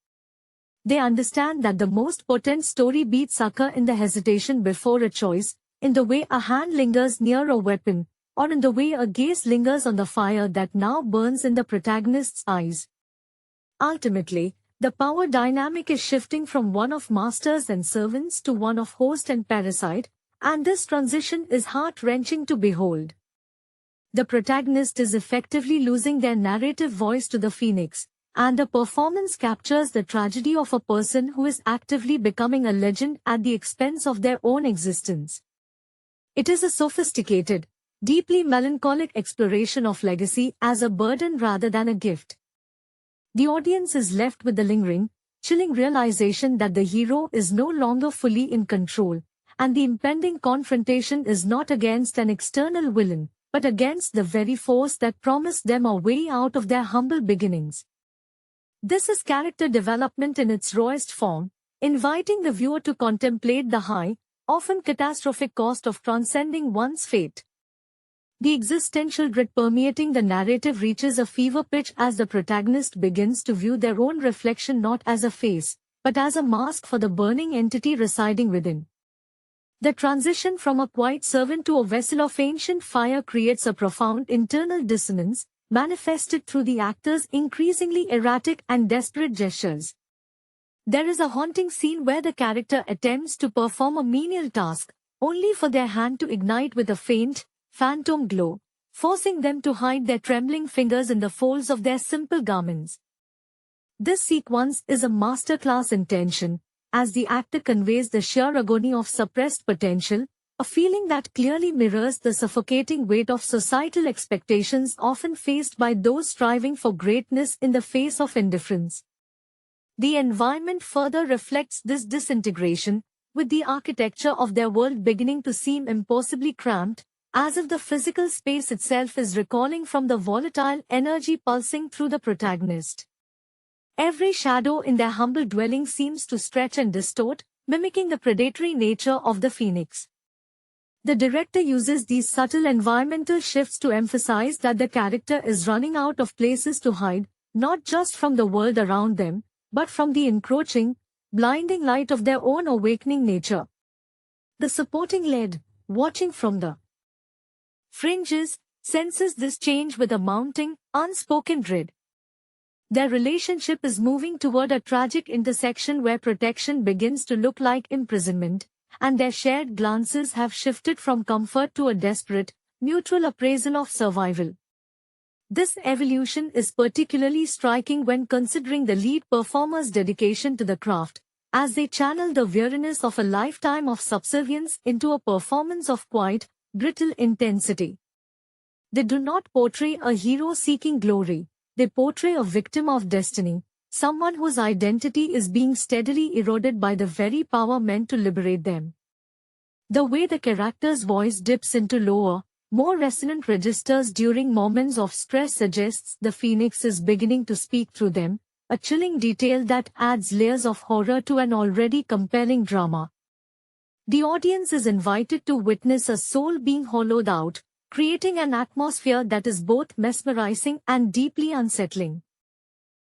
They understand that the most potent story beats occur in the hesitation before a choice, in the way a hand lingers near a weapon, or in the way a gaze lingers on the fire that now burns in the protagonist's eyes. Ultimately, the power dynamic is shifting from one of masters and servants to one of host and parasite, and this transition is heart-wrenching to behold. The protagonist is effectively losing their narrative voice to the Phoenix, and the performance captures the tragedy of a person who is actively becoming a legend at the expense of their own existence. It is a sophisticated, deeply melancholic exploration of legacy as a burden rather than a gift. The audience is left with the lingering, chilling realization that the hero is no longer fully in control, and the impending confrontation is not against an external villain, but against the very force that promised them a way out of their humble beginnings. This is character development in its rawest form, inviting the viewer to contemplate the high, often catastrophic cost of transcending one's fate. The existential dread permeating the narrative reaches a fever pitch as the protagonist begins to view their own reflection not as a face, but as a mask for the burning entity residing within. The transition from a quiet servant to a vessel of ancient fire creates a profound internal dissonance, manifested through the actor's increasingly erratic and desperate gestures. There is a haunting scene where the character attempts to perform a menial task, only for their hand to ignite with a faint, phantom glow, forcing them to hide their trembling fingers in the folds of their simple garments. This sequence is a masterclass in tension, as the actor conveys the sheer agony of suppressed potential, a feeling that clearly mirrors the suffocating weight of societal expectations often faced by those striving for greatness in the face of indifference. The environment further reflects this disintegration, with the architecture of their world beginning to seem impossibly cramped, as if the physical space itself is recoiling from the volatile energy pulsing through the protagonist. Every shadow in their humble dwelling seems to stretch and distort, mimicking the predatory nature of the phoenix. The director uses these subtle environmental shifts to emphasize that the character is running out of places to hide, not just from the world around them, but from the encroaching, blinding light of their own awakening nature. The supporting lead, watching from the fringes, senses this change with a mounting, unspoken dread. Their relationship is moving toward a tragic intersection where protection begins to look like imprisonment, and their shared glances have shifted from comfort to a desperate, mutual appraisal of survival. This evolution is particularly striking when considering the lead performer's dedication to the craft, as they channel the weariness of a lifetime of subservience into a performance of quiet, brittle intensity. They do not portray a hero seeking glory, they portray a victim of destiny, someone whose identity is being steadily eroded by the very power meant to liberate them. The way the character's voice dips into lower, more resonant registers during moments of stress suggests the phoenix is beginning to speak through them, a chilling detail that adds layers of horror to an already compelling drama. The audience is invited to witness a soul being hollowed out, creating an atmosphere that is both mesmerizing and deeply unsettling.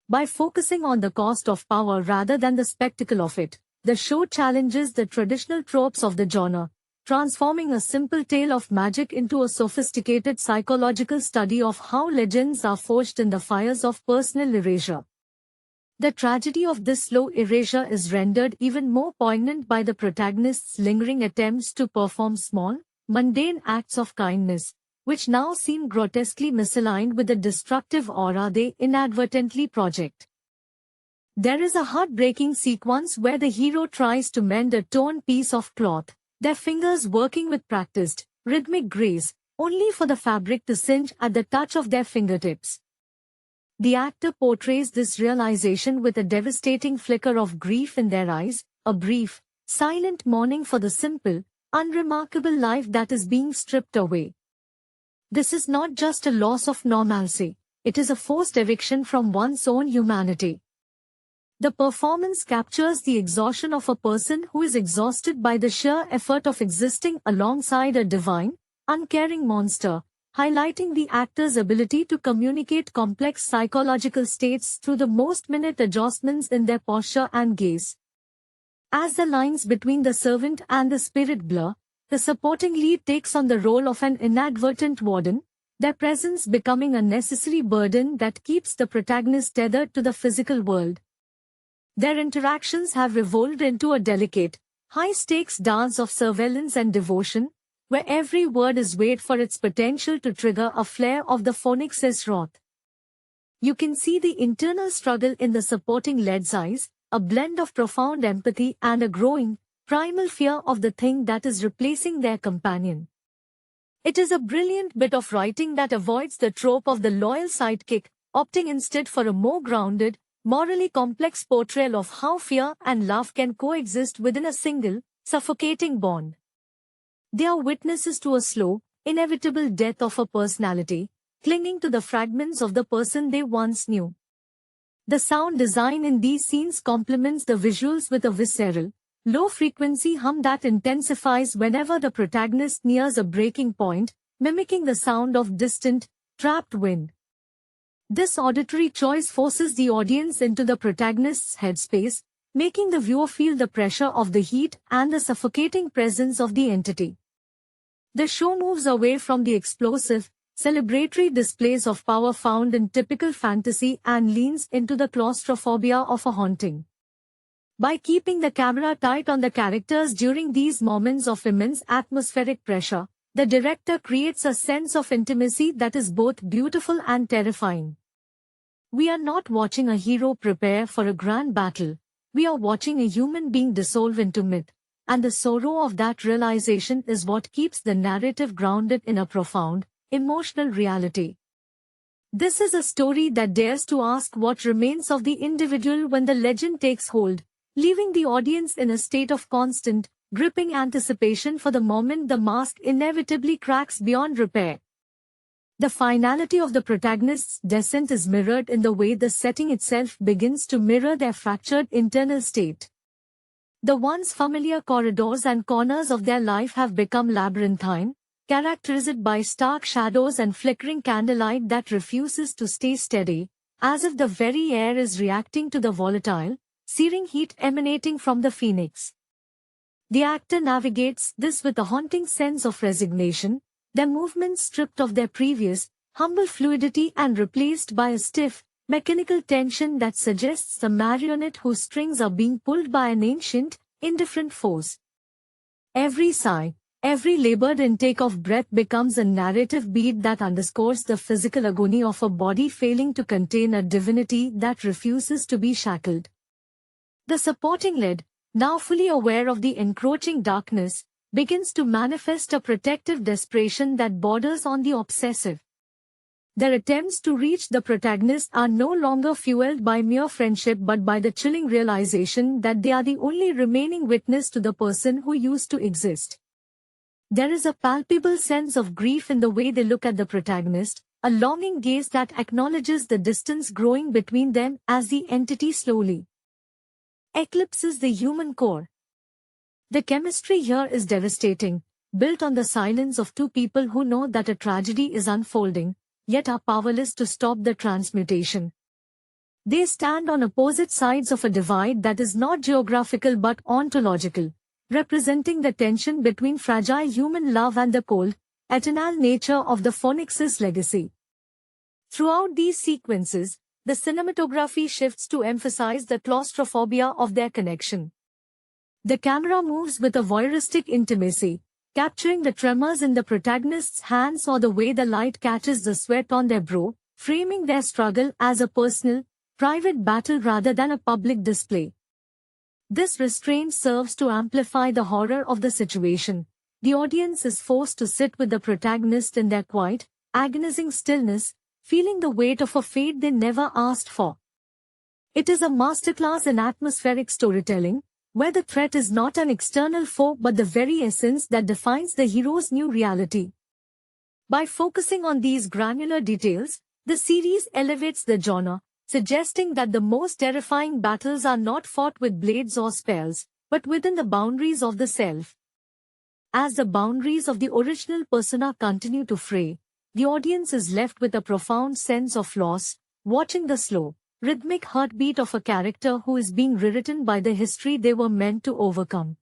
By focusing on the cost of power rather than the spectacle of it, the show challenges the traditional tropes of the genre, transforming a simple tale of magic into a sophisticated psychological study of how legends are forged in the fires of personal erasure. The tragedy of this slow erasure is rendered even more poignant by the protagonist's lingering attempts to perform small, mundane acts of kindness, which now seem grotesquely misaligned with the destructive aura they inadvertently project. There is a heartbreaking sequence where the hero tries to mend a torn piece of cloth, their fingers working with practiced, rhythmic grace, only for the fabric to singe at the touch of their fingertips. The actor portrays this realization with a devastating flicker of grief in their eyes, a brief, silent mourning for the simple, unremarkable life that is being stripped away. This is not just a loss of normalcy, it is a forced eviction from one's own humanity. The performance captures the exhaustion of a person who is exhausted by the sheer effort of existing alongside a divine, uncaring monster, highlighting the actor's ability to communicate complex psychological states through the most minute adjustments in their posture and gaze. As the lines between the servant and the spirit blur, the supporting lead takes on the role of an inadvertent warden, their presence becoming a necessary burden that keeps the protagonist tethered to the physical world. Their interactions have evolved into a delicate, high-stakes dance of surveillance and devotion, where every word is weighed for its potential to trigger a flare of the phoenix's wrath. You can see the internal struggle in the supporting lead's eyes, a blend of profound empathy and a growing, primal fear of the thing that is replacing their companion. It is a brilliant bit of writing that avoids the trope of the loyal sidekick, opting instead for a more grounded, morally complex portrayal of how fear and love can coexist within a single, suffocating bond. They are witnesses to a slow, inevitable death of a personality, clinging to the fragments of the person they once knew. The sound design in these scenes complements the visuals with a visceral, low-frequency hum that intensifies whenever the protagonist nears a breaking point, mimicking the sound of distant, trapped wind. This auditory choice forces the audience into the protagonist's headspace, making the viewer feel the pressure of the heat and the suffocating presence of the entity. The show moves away from the explosive, celebratory displays of power found in typical fantasy and leans into the claustrophobia of a haunting. By keeping the camera tight on the characters during these moments of immense atmospheric pressure, the director creates a sense of intimacy that is both beautiful and terrifying. We are not watching a hero prepare for a grand battle. We are watching a human being dissolve into myth, and the sorrow of that realization is what keeps the narrative grounded in a profound, emotional reality. This is a story that dares to ask what remains of the individual when the legend takes hold, leaving the audience in a state of constant, gripping anticipation for the moment the mask inevitably cracks beyond repair. The finality of the protagonist's descent is mirrored in the way the setting itself begins to mirror their fractured internal state. The once familiar corridors and corners of their life have become labyrinthine, characterized by stark shadows and flickering candlelight that refuses to stay steady, as if the very air is reacting to the volatile, searing heat emanating from the phoenix. The actor navigates this with a haunting sense of resignation, their movements stripped of their previous, humble fluidity and replaced by a stiff, mechanical tension that suggests the marionette whose strings are being pulled by an ancient, indifferent force. Every sigh, every labored intake of breath becomes a narrative beat that underscores the physical agony of a body failing to contain a divinity that refuses to be shackled. The supporting lead, now fully aware of the encroaching darkness, begins to manifest a protective desperation that borders on the obsessive. Their attempts to reach the protagonist are no longer fueled by mere friendship but by the chilling realization that they are the only remaining witness to the person who used to exist. There is a palpable sense of grief in the way they look at the protagonist, a longing gaze that acknowledges the distance growing between them as the entity slowly eclipses the human core. The chemistry here is devastating, built on the silence of two people who know that a tragedy is unfolding, yet are powerless to stop the transmutation. They stand on opposite sides of a divide that is not geographical but ontological, representing the tension between fragile human love and the cold, eternal nature of the Phoenix's legacy. Throughout these sequences, the cinematography shifts to emphasize the claustrophobia of their connection. The camera moves with a voyeuristic intimacy, capturing the tremors in the protagonist's hands or the way the light catches the sweat on their brow, framing their struggle as a personal, private battle rather than a public display. This restraint serves to amplify the horror of the situation. The audience is forced to sit with the protagonist in their quiet, agonizing stillness, feeling the weight of a fate they never asked for. It is a masterclass in atmospheric storytelling, where the threat is not an external foe but the very essence that defines the hero's new reality. By focusing on these granular details, the series elevates the genre, suggesting that the most terrifying battles are not fought with blades or spells, but within the boundaries of the self. As the boundaries of the original persona continue to fray, the audience is left with a profound sense of loss, watching the slow, rhythmic heartbeat of a character who is being rewritten by the history they were meant to overcome.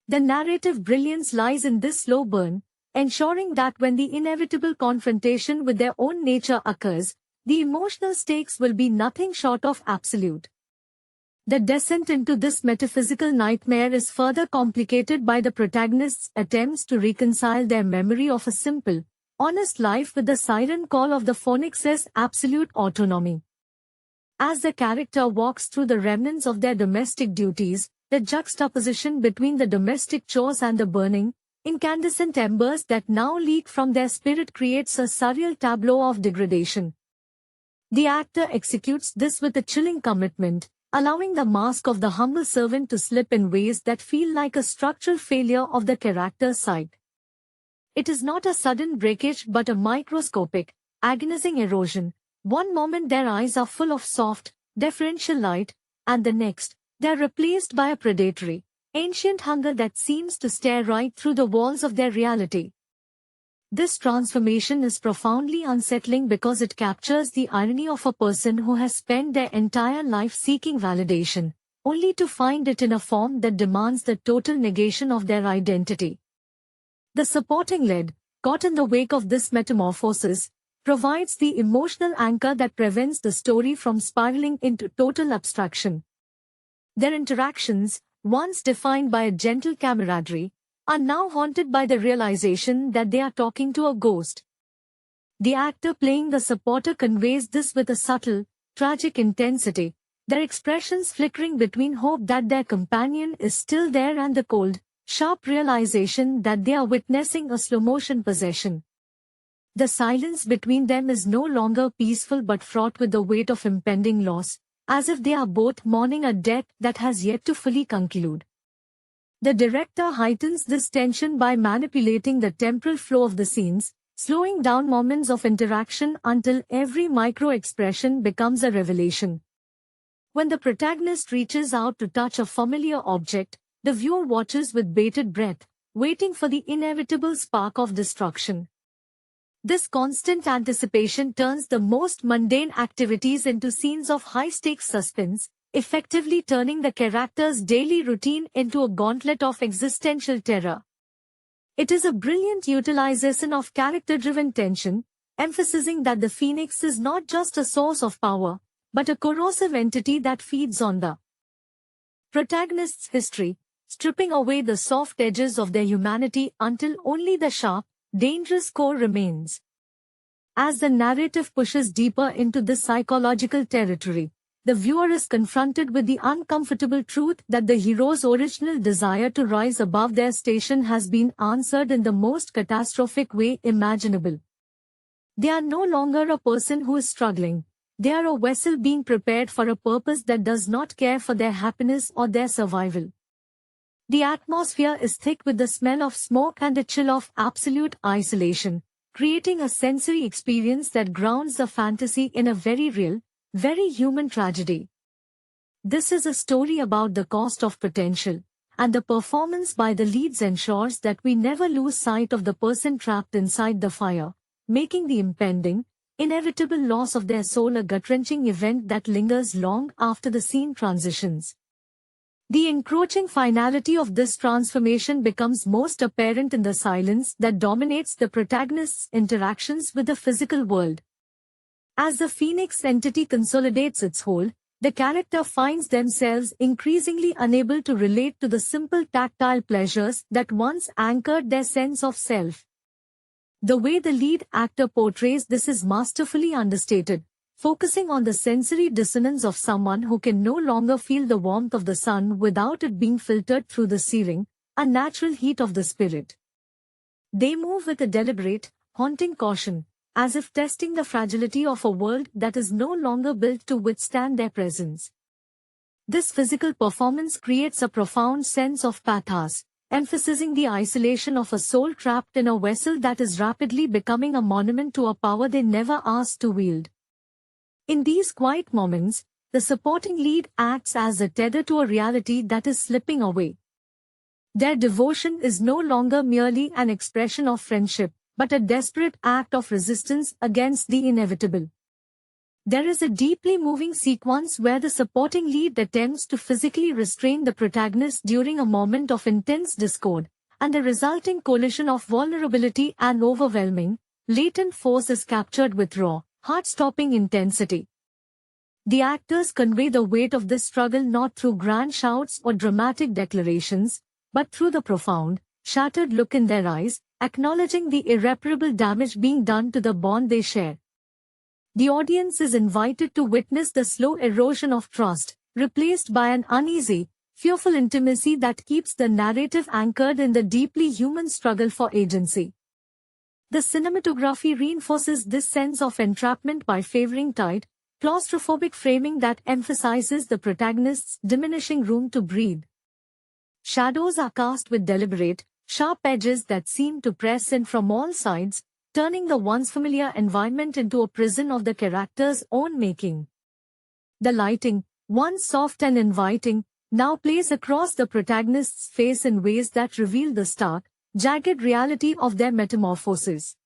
The narrative brilliance lies in this slow burn, ensuring that when the inevitable confrontation with their own nature occurs, the emotional stakes will be nothing short of absolute. The descent into this metaphysical nightmare is further complicated by the protagonist's attempts to reconcile their memory of a simple, honest life with the siren call of the Phoenix's absolute autonomy. As the character walks through the remnants of their domestic duties, the juxtaposition between the domestic chores and the burning, incandescent embers that now leak from their spirit creates a surreal tableau of degradation. The actor executes this with a chilling commitment, allowing the mask of the humble servant to slip in ways that feel like a structural failure of the character's psyche. It is not a sudden breakage but a microscopic, agonizing erosion. One moment their eyes are full of soft, deferential light, and the next, they are replaced by a predatory, ancient hunger that seems to stare right through the walls of their reality. This transformation is profoundly unsettling because it captures the irony of a person who has spent their entire life seeking validation, only to find it in a form that demands the total negation of their identity. The supporting lead, caught in the wake of this metamorphosis, provides the emotional anchor that prevents the story from spiraling into total abstraction. Their interactions, once defined by a gentle camaraderie, are now haunted by the realization that they are talking to a ghost. The actor playing the supporter conveys this with a subtle, tragic intensity, their expressions flickering between hope that their companion is still there and the cold, sharp realization that they are witnessing a slow-motion possession. The silence between them is no longer peaceful but fraught with the weight of impending loss, as if they are both mourning a death that has yet to fully conclude. The director heightens this tension by manipulating the temporal flow of the scenes, slowing down moments of interaction until every micro-expression becomes a revelation. When the protagonist reaches out to touch a familiar object, the viewer watches with bated breath, waiting for the inevitable spark of destruction. This constant anticipation turns the most mundane activities into scenes of high-stakes suspense, effectively turning the character's daily routine into a gauntlet of existential terror. It is a brilliant utilization of character-driven tension, emphasizing that the Phoenix is not just a source of power, but a corrosive entity that feeds on the protagonist's history, stripping away the soft edges of their humanity until only the sharp, dangerous core remains. As the narrative pushes deeper into this psychological territory, the viewer is confronted with the uncomfortable truth that the hero's original desire to rise above their station has been answered in the most catastrophic way imaginable. They are no longer a person who is struggling. They are a vessel being prepared for a purpose that does not care for their happiness or their survival. The atmosphere is thick with the smell of smoke and the chill of absolute isolation, creating a sensory experience that grounds the fantasy in a very real, very human tragedy. This is a story about the cost of potential, and the performance by the leads ensures that we never lose sight of the person trapped inside the fire, making the impending, inevitable loss of their soul a gut-wrenching event that lingers long after the scene transitions. The encroaching finality of this transformation becomes most apparent in the silence that dominates the protagonist's interactions with the physical world. As the Phoenix entity consolidates its hold, the character finds themselves increasingly unable to relate to the simple tactile pleasures that once anchored their sense of self. The way the lead actor portrays this is masterfully understated, focusing on the sensory dissonance of someone who can no longer feel the warmth of the sun without it being filtered through the searing, unnatural heat of the spirit. They move with a deliberate, haunting caution, as if testing the fragility of a world that is no longer built to withstand their presence. This physical performance creates a profound sense of pathos, emphasizing the isolation of a soul trapped in a vessel that is rapidly becoming a monument to a power they never asked to wield. In these quiet moments, the supporting lead acts as a tether to a reality that is slipping away. Their devotion is no longer merely an expression of friendship, but a desperate act of resistance against the inevitable. There is a deeply moving sequence where the supporting lead attempts to physically restrain the protagonist during a moment of intense discord, and the resulting collision of vulnerability and overwhelming, latent force is captured with raw, heart-stopping intensity. The actors convey the weight of this struggle not through grand shouts or dramatic declarations, but through the profound, shattered look in their eyes, acknowledging the irreparable damage being done to the bond they share. The audience is invited to witness the slow erosion of trust, replaced by an uneasy, fearful intimacy that keeps the narrative anchored in the deeply human struggle for agency. The cinematography reinforces this sense of entrapment by favoring tight, claustrophobic framing that emphasizes the protagonist's diminishing room to breathe. Shadows are cast with deliberate, sharp edges that seem to press in from all sides, turning the once familiar environment into a prison of the character's own making. The lighting, once soft and inviting, now plays across the protagonist's face in ways that reveal the stark, jagged reality of their metamorphosis.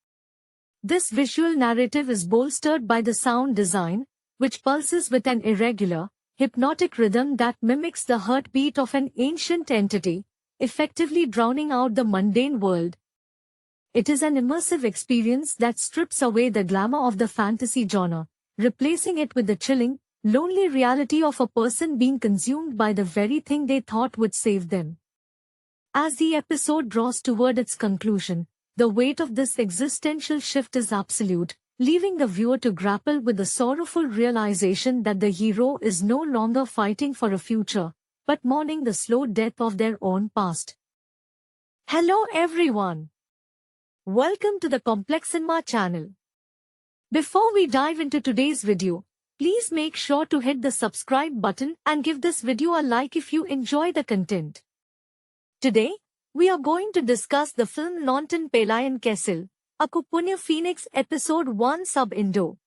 This visual narrative is bolstered by the sound design, which pulses with an irregular, hypnotic rhythm that mimics the heartbeat of an ancient entity, effectively drowning out the mundane world. It is an immersive experience that strips away the glamour of the fantasy genre, replacing it with the chilling, lonely reality of a person being consumed by the very thing they thought would save them. As the episode draws toward its conclusion, the weight of this existential shift is absolute, leaving the viewer to grapple with the sorrowful realization that the hero is no longer fighting for a future, but mourning the slow death of their own past. Hello everyone! Welcome to the Complex Cinema channel. Before we dive into today's video, please make sure to hit the subscribe button and give this video a like if you enjoy the content. Today, we are going to discuss the film Nonton Pelayan Kessil, Aku Punya Phoenix Episode 1 Sub-Indo.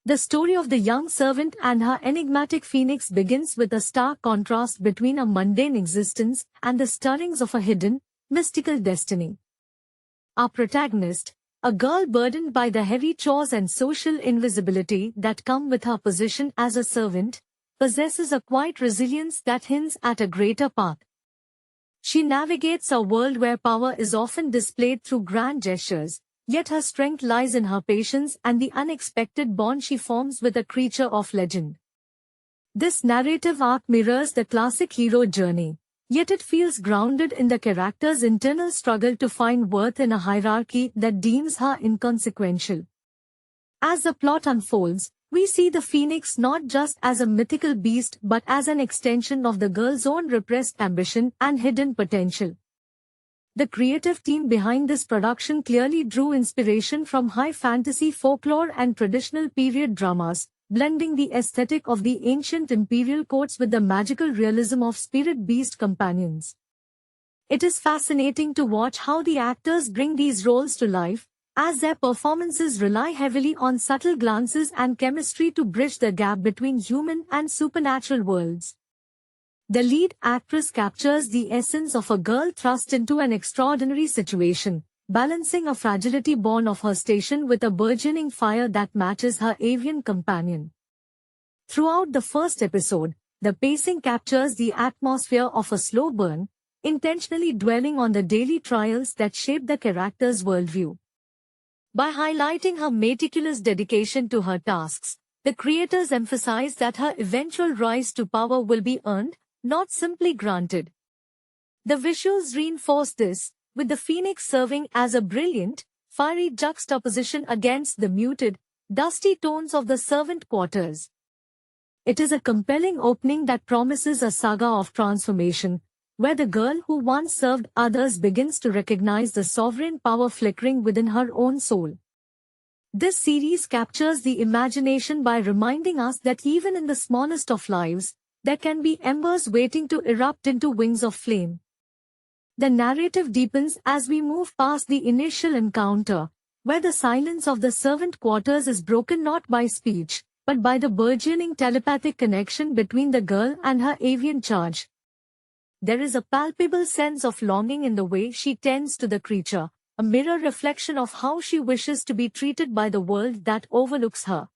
The story of the young servant and her enigmatic phoenix begins with a stark contrast between a mundane existence and the stirrings of a hidden, mystical destiny. Our protagonist, a girl burdened by the heavy chores and social invisibility that come with her position as a servant, possesses a quiet resilience that hints at a greater path. She navigates a world where power is often displayed through grand gestures, yet her strength lies in her patience and the unexpected bond she forms with a creature of legend. This narrative arc mirrors the classic hero journey, yet it feels grounded in the character's internal struggle to find worth in a hierarchy that deems her inconsequential. As the plot unfolds, we see the phoenix not just as a mythical beast but as an extension of the girl's own repressed ambition and hidden potential. The creative team behind this production clearly drew inspiration from high fantasy folklore and traditional period dramas, blending the aesthetic of the ancient imperial courts with the magical realism of spirit beast companions. It is fascinating to watch how the actors bring these roles to life, as their performances rely heavily on subtle glances and chemistry to bridge the gap between human and supernatural worlds. The lead actress captures the essence of a girl thrust into an extraordinary situation, balancing a fragility born of her station with a burgeoning fire that matches her avian companion. Throughout the first episode, the pacing captures the atmosphere of a slow burn, intentionally dwelling on the daily trials that shape the character's worldview. By highlighting her meticulous dedication to her tasks, the creators emphasize that her eventual rise to power will be earned, not simply granted. The visuals reinforce this, with the phoenix serving as a brilliant, fiery juxtaposition against the muted, dusty tones of the servant quarters. It is a compelling opening that promises a saga of transformation, where the girl who once served others begins to recognize the sovereign power flickering within her own soul. This series captures the imagination by reminding us that even in the smallest of lives, there can be embers waiting to erupt into wings of flame. The narrative deepens as we move past the initial encounter, where the silence of the servant quarters is broken not by speech, but by the burgeoning telepathic connection between the girl and her avian charge. There is a palpable sense of longing in the way she tends to the creature, a mirror reflection of how she wishes to be treated by the world that overlooks her.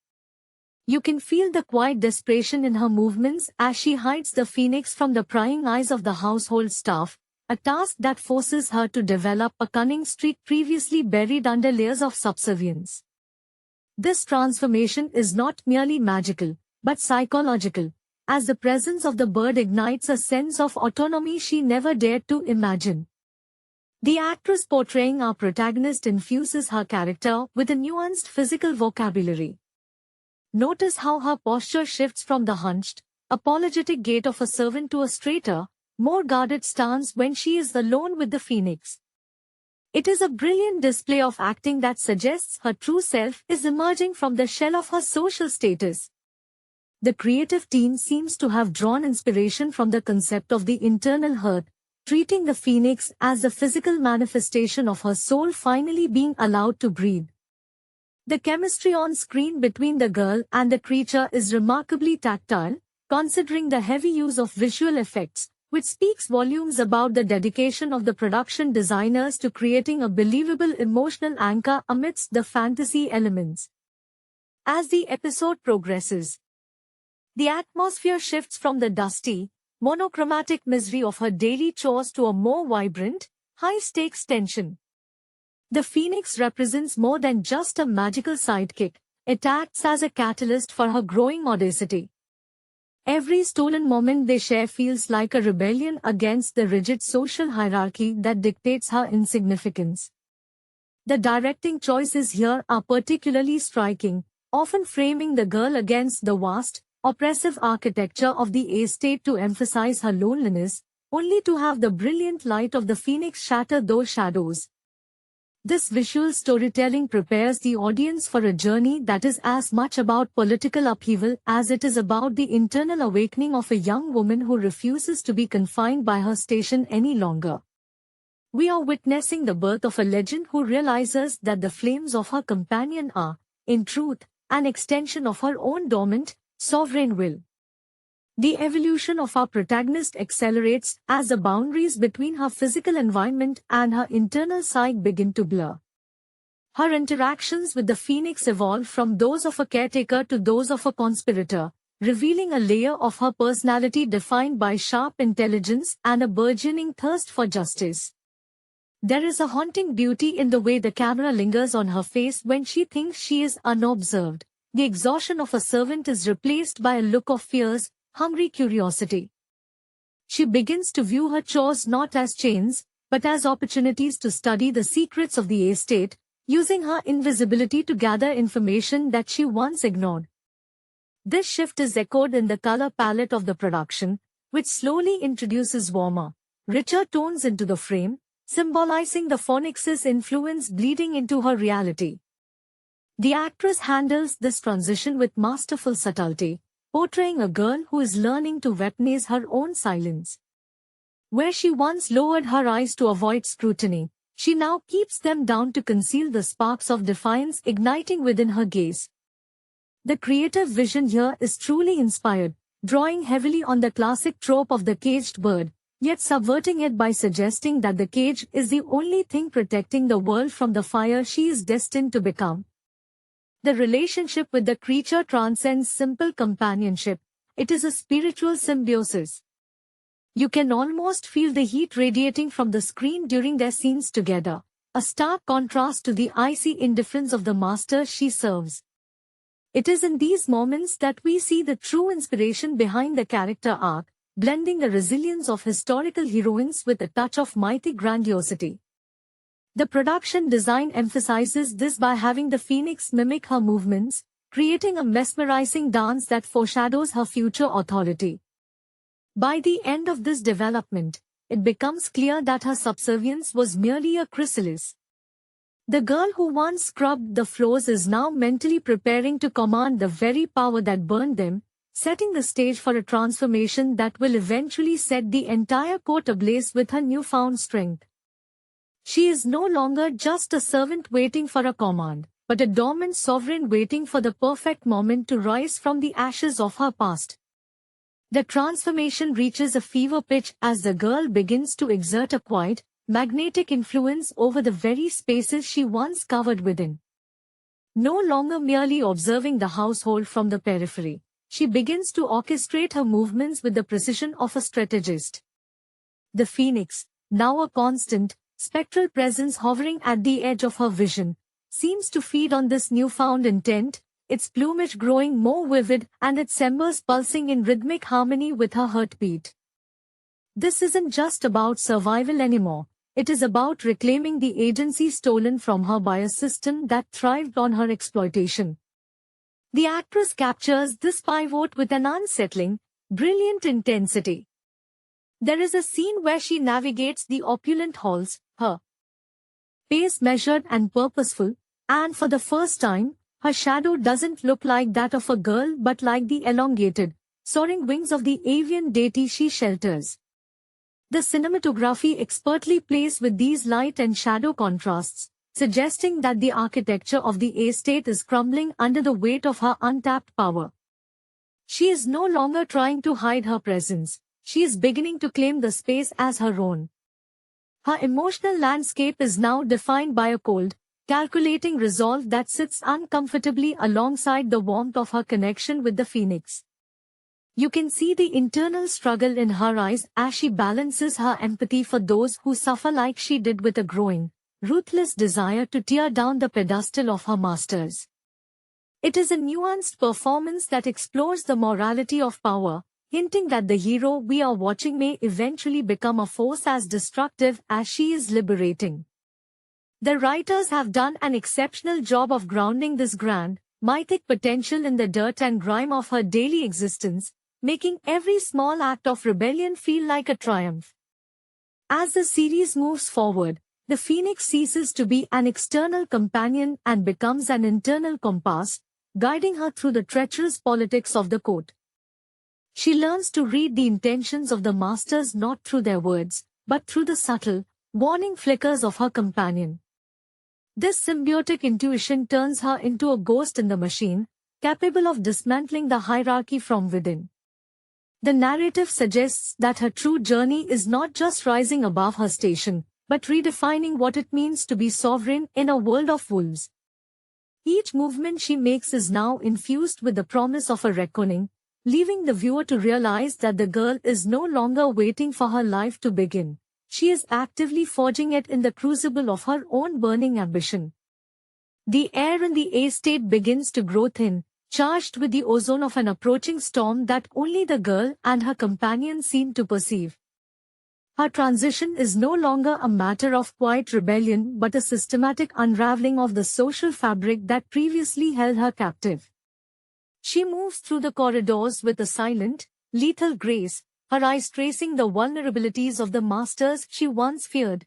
You can feel the quiet desperation in her movements as she hides the phoenix from the prying eyes of the household staff, a task that forces her to develop a cunning streak previously buried under layers of subservience. This transformation is not merely magical, but psychological, as the presence of the bird ignites a sense of autonomy she never dared to imagine. The actress portraying our protagonist infuses her character with a nuanced physical vocabulary. Notice how her posture shifts from the hunched, apologetic gait of a servant to a straighter, more guarded stance when she is alone with the phoenix. It is a brilliant display of acting that suggests her true self is emerging from the shell of her social status. The creative team seems to have drawn inspiration from the concept of the internal hearth, treating the phoenix as the physical manifestation of her soul finally being allowed to breathe. The chemistry on screen between the girl and the creature is remarkably tactile, considering the heavy use of visual effects, which speaks volumes about the dedication of the production designers to creating a believable emotional anchor amidst the fantasy elements. As the episode progresses, the atmosphere shifts from the dusty, monochromatic misery of her daily chores to a more vibrant, high-stakes tension. The phoenix represents more than just a magical sidekick, It acts as a catalyst for her growing audacity. Every stolen moment they share feels like a rebellion against the rigid social hierarchy that dictates her insignificance. The directing choices here are particularly striking, often framing the girl against the vast, oppressive architecture of the estate to emphasize her loneliness, only to have the brilliant light of the phoenix shatter those shadows. This visual storytelling prepares the audience for a journey that is as much about political upheaval as it is about the internal awakening of a young woman who refuses to be confined by her station any longer. We are witnessing the birth of a legend who realizes that the flames of her companion are, in truth, an extension of her own dormant, sovereign will. The evolution of our protagonist accelerates as the boundaries between her physical environment and her internal psyche begin to blur. Her interactions with the phoenix evolve from those of a caretaker to those of a conspirator, revealing a layer of her personality defined by sharp intelligence and a burgeoning thirst for justice. There is a haunting beauty in the way the camera lingers on her face when she thinks she is unobserved. The exhaustion of a servant is replaced by a look of fierce, hungry curiosity. She begins to view her chores not as chains, but as opportunities to study the secrets of the estate, using her invisibility to gather information that she once ignored. This shift is echoed in the color palette of the production, which slowly introduces warmer, richer tones into the frame, symbolizing the phoenix's influence bleeding into her reality. The actress handles this transition with masterful subtlety, portraying a girl who is learning to weaponize her own silence. Where she once lowered her eyes to avoid scrutiny, she now keeps them down to conceal the sparks of defiance igniting within her gaze. The creative vision here is truly inspired, drawing heavily on the classic trope of the caged bird, yet subverting it by suggesting that the cage is the only thing protecting the world from the fire she is destined to become. The relationship with the creature transcends simple companionship. It is a spiritual symbiosis. You can almost feel the heat radiating from the screen during their scenes together, a stark contrast to the icy indifference of the master she serves. It is in these moments that we see the true inspiration behind the character arc, blending the resilience of historical heroines with a touch of mighty grandiosity. The production design emphasizes this by having the phoenix mimic her movements, creating a mesmerizing dance that foreshadows her future authority. By the end of this development, it becomes clear that her subservience was merely a chrysalis. The girl who once scrubbed the floors is now mentally preparing to command the very power that burned them, setting the stage for a transformation that will eventually set the entire court ablaze with her newfound strength. She is no longer just a servant waiting for a command, but a dormant sovereign waiting for the perfect moment to rise from the ashes of her past. The transformation reaches a fever pitch as the girl begins to exert a quiet, magnetic influence over the very spaces she once covered within. No longer merely observing the household from the periphery, she begins to orchestrate her movements with the precision of a strategist. The phoenix, now a constant, spectral presence hovering at the edge of her vision, seems to feed on this newfound intent, its plumage growing more vivid and its embers pulsing in rhythmic harmony with her heartbeat. This isn't just about survival anymore, it is about reclaiming the agency stolen from her by a system that thrived on her exploitation. The actress captures this pivot with an unsettling, brilliant intensity. There is a scene where she navigates the opulent halls, her pace measured and purposeful, and for the first time, her shadow doesn't look like that of a girl but like the elongated, soaring wings of the avian deity she shelters. The cinematography expertly plays with these light and shadow contrasts, suggesting that the architecture of the estate is crumbling under the weight of her untapped power. She is no longer trying to hide her presence, she is beginning to claim the space as her own. Her emotional landscape is now defined by a cold, calculating resolve that sits uncomfortably alongside the warmth of her connection with the phoenix. You can see the internal struggle in her eyes as she balances her empathy for those who suffer like she did with a growing, ruthless desire to tear down the pedestal of her masters. It is a nuanced performance that explores the morality of power, hinting that the hero we are watching may eventually become a force as destructive as she is liberating. The writers have done an exceptional job of grounding this grand, mythic potential in the dirt and grime of her daily existence, making every small act of rebellion feel like a triumph. As the series moves forward, the Phoenix ceases to be an external companion and becomes an internal compass, guiding her through the treacherous politics of the court. She learns to read the intentions of the masters not through their words, but through the subtle, warning flickers of her companion. This symbiotic intuition turns her into a ghost in the machine, capable of dismantling the hierarchy from within. The narrative suggests that her true journey is not just rising above her station, but redefining what it means to be sovereign in a world of wolves. Each movement she makes is now infused with the promise of a reckoning, leaving the viewer to realize that the girl is no longer waiting for her life to begin. She is actively forging it in the crucible of her own burning ambition. The air in the estate begins to grow thin, charged with the ozone of an approaching storm that only the girl and her companion seem to perceive. Her transition is no longer a matter of quiet rebellion but a systematic unraveling of the social fabric that previously held her captive. She moves through the corridors with a silent, lethal grace, her eyes tracing the vulnerabilities of the masters she once feared.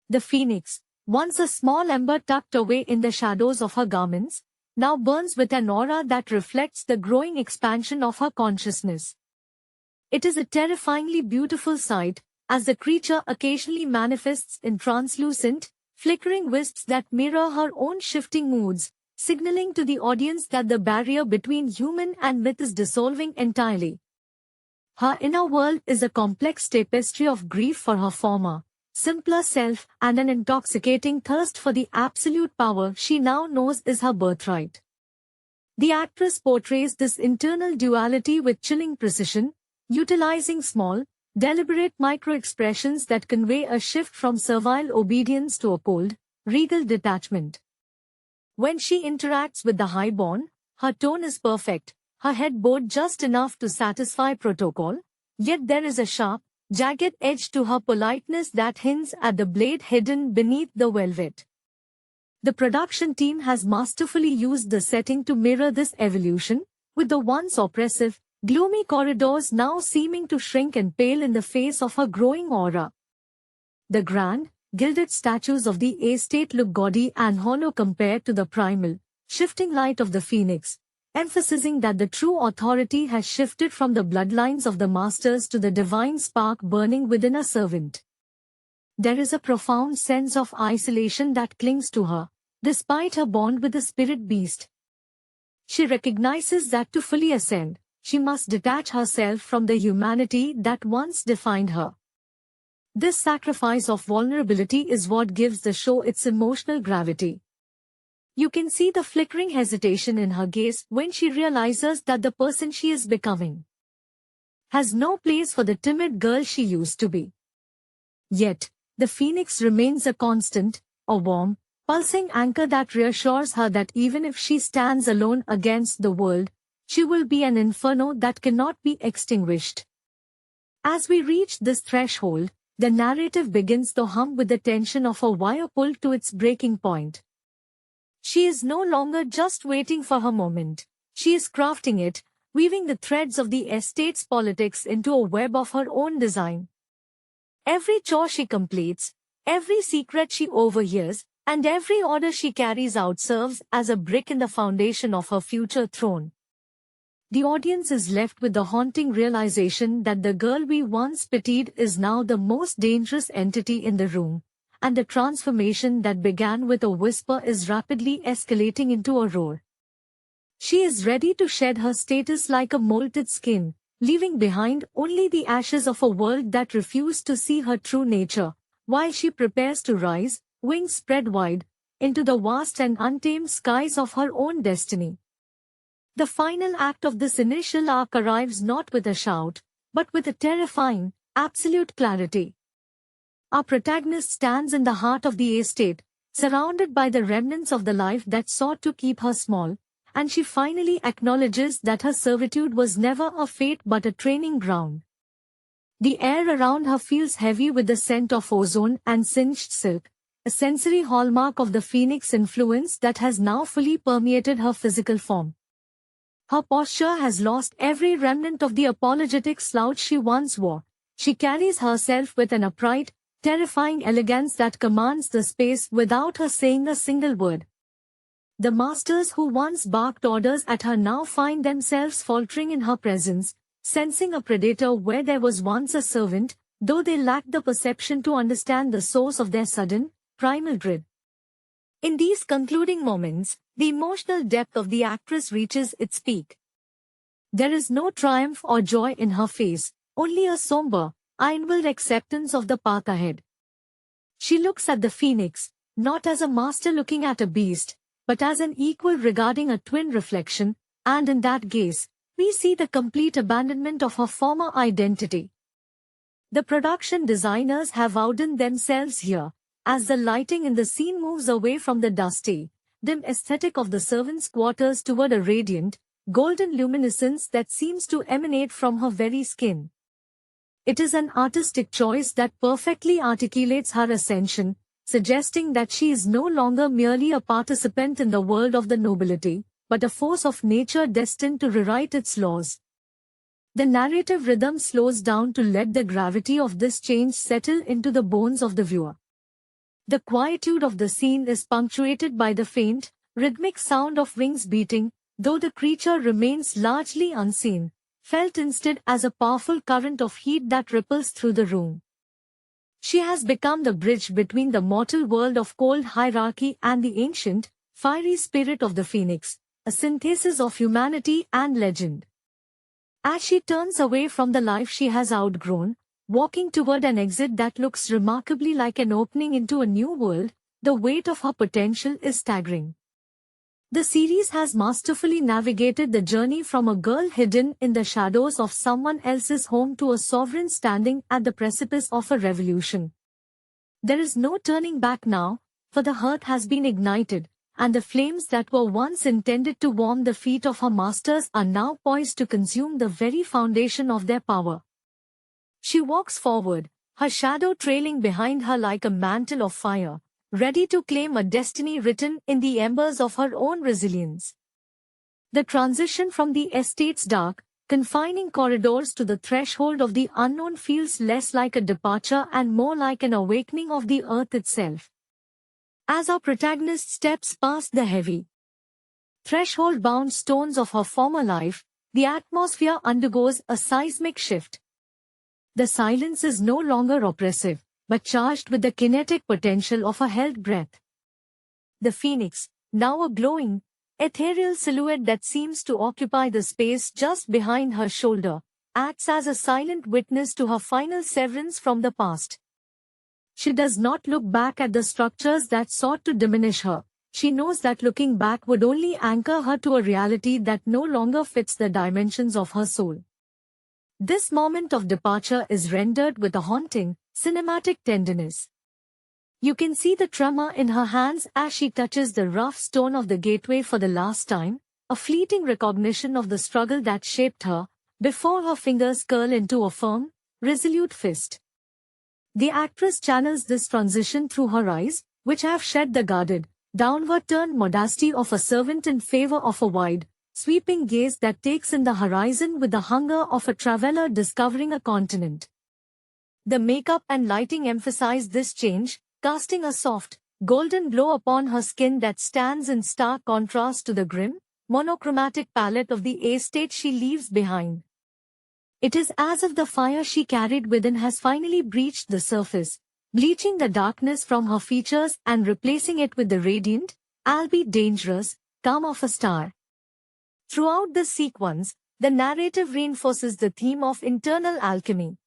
The Phoenix, once a small ember tucked away in the shadows of her garments, now burns with an aura that reflects the growing expansion of her consciousness. It is a terrifyingly beautiful sight, as the creature occasionally manifests in translucent, flickering wisps that mirror her own shifting moods, signaling to the audience that the barrier between human and myth is dissolving entirely. Her inner world is a complex tapestry of grief for her former, simpler self and an intoxicating thirst for the absolute power she now knows is her birthright. The actress portrays this internal duality with chilling precision, utilizing small, deliberate micro-expressions that convey a shift from servile obedience to a cold, regal detachment. When she interacts with the highborn, her tone is perfect, her head bowed just enough to satisfy protocol, yet there is a sharp, jagged edge to her politeness that hints at the blade hidden beneath the velvet. The production team has masterfully used the setting to mirror this evolution, with the once oppressive, gloomy corridors now seeming to shrink and pale in the face of her growing aura. The grand, gilded statues of the estate look gaudy and hollow compared to the primal, shifting light of the Phoenix, emphasizing that the true authority has shifted from the bloodlines of the masters to the divine spark burning within a servant. There is a profound sense of isolation that clings to her, despite her bond with the spirit beast. She recognizes that to fully ascend, she must detach herself from the humanity that once defined her. This sacrifice of vulnerability is what gives the show its emotional gravity. You can see the flickering hesitation in her gaze when she realizes that the person she is becoming has no place for the timid girl she used to be. Yet, the Phoenix remains a constant, a warm, pulsing anchor that reassures her that even if she stands alone against the world, she will be an inferno that cannot be extinguished. As we reach this threshold, the narrative begins to hum with the tension of a wire pulled to its breaking point. She is no longer just waiting for her moment. She is crafting it, weaving the threads of the estate's politics into a web of her own design. Every chore she completes, every secret she overhears, and every order she carries out serves as a brick in the foundation of her future throne. The audience is left with the haunting realization that the girl we once pitied is now the most dangerous entity in the room, and the transformation that began with a whisper is rapidly escalating into a roar. She is ready to shed her status like a molted skin, leaving behind only the ashes of a world that refused to see her true nature, while she prepares to rise, wings spread wide, into the vast and untamed skies of her own destiny. The final act of this initial arc arrives not with a shout, but with a terrifying, absolute clarity. Our protagonist stands in the heart of the estate, surrounded by the remnants of the life that sought to keep her small, and she finally acknowledges that her servitude was never a fate but a training ground. The air around her feels heavy with the scent of ozone and singed silk, a sensory hallmark of the phoenix influence that has now fully permeated her physical form. Her posture has lost every remnant of the apologetic slouch she once wore. She carries herself with an upright, terrifying elegance that commands the space without her saying a single word. The masters who once barked orders at her now find themselves faltering in her presence, sensing a predator where there was once a servant, though they lacked the perception to understand the source of their sudden, primal dread. In these concluding moments, the emotional depth of the actress reaches its peak. There is no triumph or joy in her face, only a somber, iron-willed acceptance of the path ahead. She looks at the phoenix, not as a master looking at a beast, but as an equal regarding a twin reflection, and in that gaze, we see the complete abandonment of her former identity. The production designers have outdone themselves here, as the lighting in the scene moves away from the dusty, dim aesthetic of the servants' quarters toward a radiant, golden luminescence that seems to emanate from her very skin. It is an artistic choice that perfectly articulates her ascension, suggesting that she is no longer merely a participant in the world of the nobility, but a force of nature destined to rewrite its laws. The narrative rhythm slows down to let the gravity of this change settle into the bones of the viewer. The quietude of the scene is punctuated by the faint, rhythmic sound of wings beating, though the creature remains largely unseen, felt instead as a powerful current of heat that ripples through the room. She has become the bridge between the mortal world of cold hierarchy and the ancient, fiery spirit of the phoenix, a synthesis of humanity and legend. As she turns away from the life she has outgrown, walking toward an exit that looks remarkably like an opening into a new world, the weight of her potential is staggering. The series has masterfully navigated the journey from a girl hidden in the shadows of someone else's home to a sovereign standing at the precipice of a revolution. There is no turning back now, for the hearth has been ignited, and the flames that were once intended to warm the feet of her masters are now poised to consume the very foundation of their power. She walks forward, her shadow trailing behind her like a mantle of fire, ready to claim a destiny written in the embers of her own resilience. The transition from the estate's dark, confining corridors to the threshold of the unknown feels less like a departure and more like an awakening of the earth itself. As our protagonist steps past the heavy, threshold-bound stones of her former life, the atmosphere undergoes a seismic shift. The silence is no longer oppressive, but charged with the kinetic potential of a held breath. The phoenix, now a glowing, ethereal silhouette that seems to occupy the space just behind her shoulder, acts as a silent witness to her final severance from the past. She does not look back at the structures that sought to diminish her. She knows that looking back would only anchor her to a reality that no longer fits the dimensions of her soul. This moment of departure is rendered with a haunting, cinematic tenderness. You can see the tremor in her hands as she touches the rough stone of the gateway for the last time, a fleeting recognition of the struggle that shaped her, before her fingers curl into a firm, resolute fist. The actress channels this transition through her eyes, which have shed the guarded, downward-turned modesty of a servant in favor of a wide, sweeping gaze that takes in the horizon with the hunger of a traveler discovering a continent. The makeup and lighting emphasize this change, casting a soft, golden glow upon her skin that stands in stark contrast to the grim, monochromatic palette of the estate she leaves behind. It is as if the fire she carried within has finally breached the surface, bleaching the darkness from her features and replacing it with the radiant, albeit dangerous, calm of a star. Throughout this sequence, the narrative reinforces the theme of internal alchemy.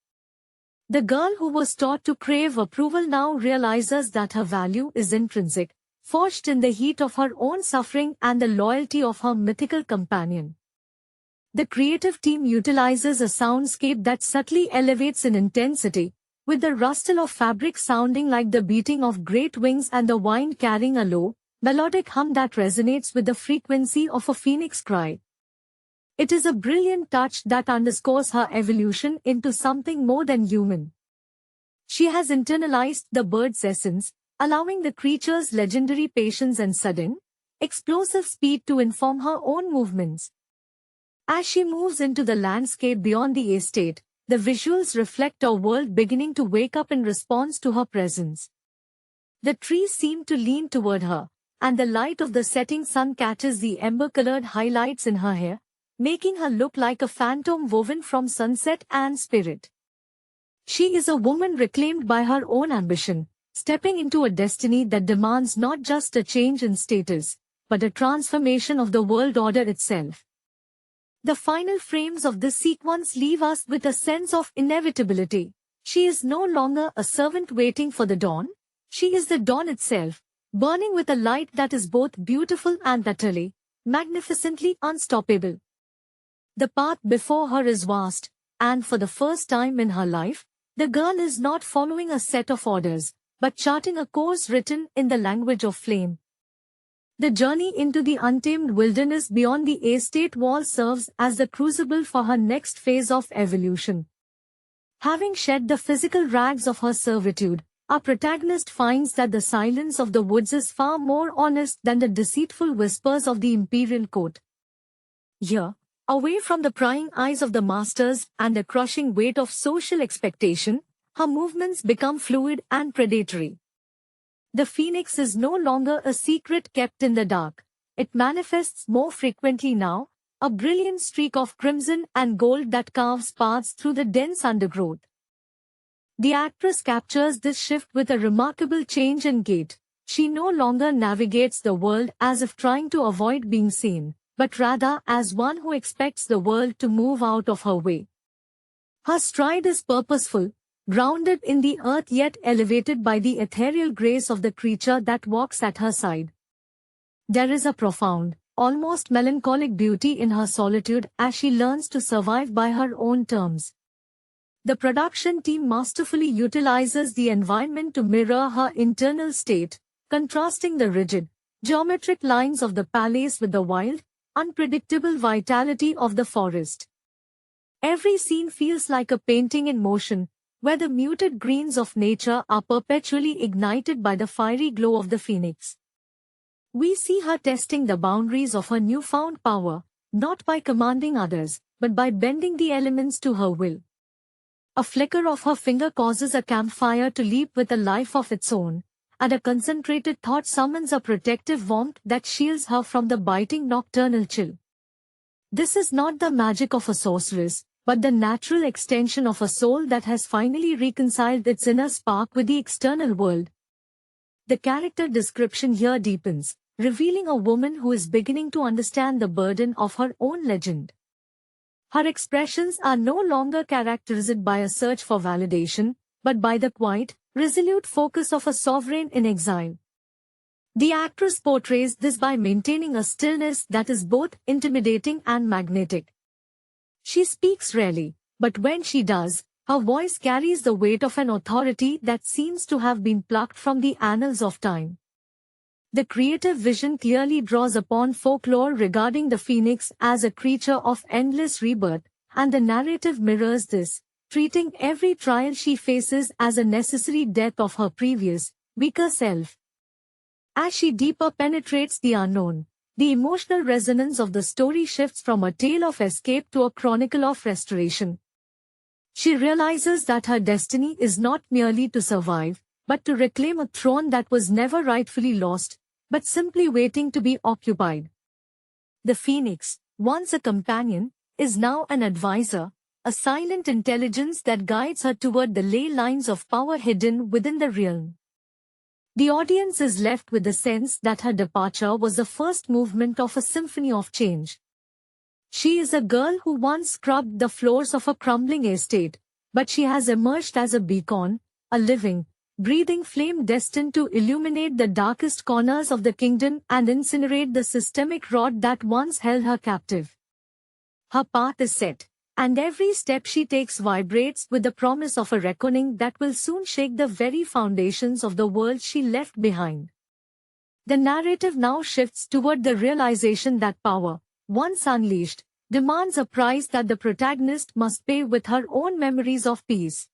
The girl who was taught to crave approval now realizes that her value is intrinsic, forged in the heat of her own suffering and the loyalty of her mythical companion. The creative team utilizes a soundscape that subtly elevates in intensity, with the rustle of fabric sounding like the beating of great wings and the wind carrying a low, melodic hum that resonates with the frequency of a phoenix cry. It is a brilliant touch that underscores her evolution into something more than human. She has internalized the bird's essence, allowing the creature's legendary patience and sudden, explosive speed to inform her own movements. As she moves into the landscape beyond the estate, the visuals reflect a world beginning to wake up in response to her presence. The trees seem to lean toward her, and the light of the setting sun catches the amber-colored highlights in her hair, making her look like a phantom woven from sunset and spirit. She is a woman reclaimed by her own ambition, stepping into a destiny that demands not just a change in status, but a transformation of the world order itself. The final frames of this sequence leave us with a sense of inevitability. She is no longer a servant waiting for the dawn. She is the dawn itself, burning with a light that is both beautiful and utterly, magnificently unstoppable. The path before her is vast, and for the first time in her life, the girl is not following a set of orders, but charting a course written in the language of flame. The journey into the untamed wilderness beyond the estate wall serves as the crucible for her next phase of evolution. Having shed the physical rags of her servitude, our protagonist finds that the silence of the woods is far more honest than the deceitful whispers of the imperial court. Here, away from the prying eyes of the masters and the crushing weight of social expectation, her movements become fluid and predatory. The phoenix is no longer a secret kept in the dark. It manifests more frequently now, a brilliant streak of crimson and gold that carves paths through the dense undergrowth. The actress captures this shift with a remarkable change in gait. She no longer navigates the world as if trying to avoid being seen, but rather as one who expects the world to move out of her way. Her stride is purposeful, grounded in the earth yet elevated by the ethereal grace of the creature that walks at her side. There is a profound, almost melancholic beauty in her solitude as she learns to survive by her own terms. The production team masterfully utilizes the environment to mirror her internal state, contrasting the rigid, geometric lines of the palace with the wild, unpredictable vitality of the forest. Every scene feels like a painting in motion, where the muted greens of nature are perpetually ignited by the fiery glow of the phoenix. We see her testing the boundaries of her newfound power, not by commanding others, but by bending the elements to her will. A flicker of her finger causes a campfire to leap with a life of its own, and a concentrated thought summons a protective warmth that shields her from the biting nocturnal chill. This is not the magic of a sorceress, but the natural extension of a soul that has finally reconciled its inner spark with the external world. The character description here deepens, revealing a woman who is beginning to understand the burden of her own legend. Her expressions are no longer characterized by a search for validation, but by the quiet, resolute focus of a sovereign in exile. The actress portrays this by maintaining a stillness that is both intimidating and magnetic. She speaks rarely, but when she does, her voice carries the weight of an authority that seems to have been plucked from the annals of time. The creative vision clearly draws upon folklore regarding the phoenix as a creature of endless rebirth, and the narrative mirrors this, treating every trial she faces as a necessary death of her previous, weaker self. As she deeper penetrates the unknown, the emotional resonance of the story shifts from a tale of escape to a chronicle of restoration. She realizes that her destiny is not merely to survive, but to reclaim a throne that was never rightfully lost, but simply waiting to be occupied. The phoenix, once a companion, is now an advisor, a silent intelligence that guides her toward the ley lines of power hidden within the realm. The audience is left with the sense that her departure was the first movement of a symphony of change. She is a girl who once scrubbed the floors of a crumbling estate, but she has emerged as a beacon, a living, breathing flame destined to illuminate the darkest corners of the kingdom and incinerate the systemic rod that once held her captive. Her path is set, and every step she takes vibrates with the promise of a reckoning that will soon shake the very foundations of the world she left behind. The narrative now shifts toward the realization that power, once unleashed, demands a price that the protagonist must pay with her own memories of peace.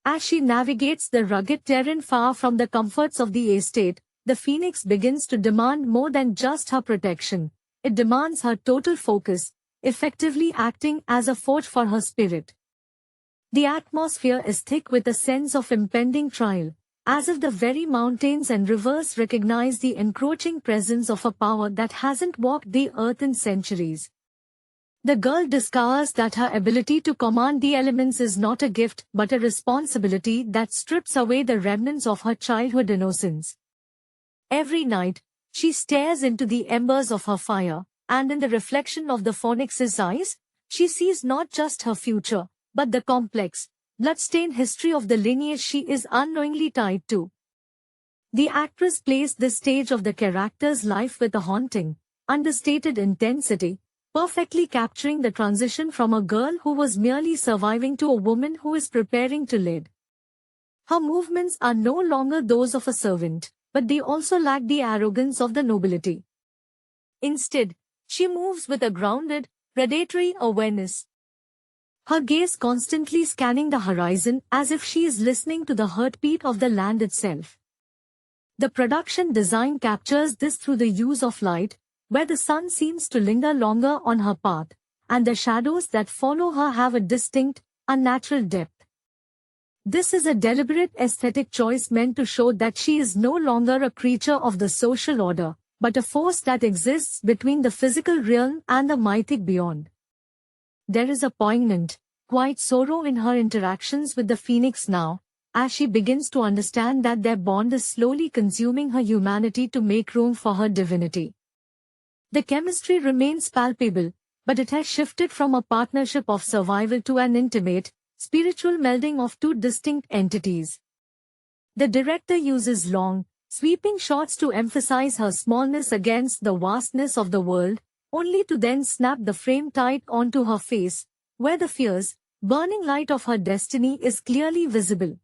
As she navigates the rugged terrain far from the comforts of the estate, the Phoenix begins to demand more than just her protection. It demands her total focus, effectively acting as a forge for her spirit. The atmosphere is thick with a sense of impending trial, as if the very mountains and rivers recognize the encroaching presence of a power that hasn't walked the earth in centuries. The girl discovers that her ability to command the elements is not a gift but a responsibility that strips away the remnants of her childhood innocence. Every night, she stares into the embers of her fire, and in the reflection of the phoenix's eyes, she sees not just her future, but the complex, blood-stained history of the lineage she is unknowingly tied to. The actress plays this stage of the character's life with a haunting, understated intensity, perfectly capturing the transition from a girl who was merely surviving to a woman who is preparing to lead. Her movements are no longer those of a servant, but they also lack the arrogance of the nobility. Instead, she moves with a grounded, predatory awareness, her gaze constantly scanning the horizon as if she is listening to the heartbeat of the land itself. The production design captures this through the use of light, where the sun seems to linger longer on her path, and the shadows that follow her have a distinct, unnatural depth. This is a deliberate aesthetic choice meant to show that she is no longer a creature of the social order, but a force that exists between the physical realm and the mythic beyond. There is a poignant, quiet sorrow in her interactions with the Phoenix now, as she begins to understand that their bond is slowly consuming her humanity to make room for her divinity. The chemistry remains palpable, but it has shifted from a partnership of survival to an intimate, spiritual melding of two distinct entities. The director uses long, sweeping shots to emphasize her smallness against the vastness of the world, only to then snap the frame tight onto her face, where the fierce, burning light of her destiny is clearly visible.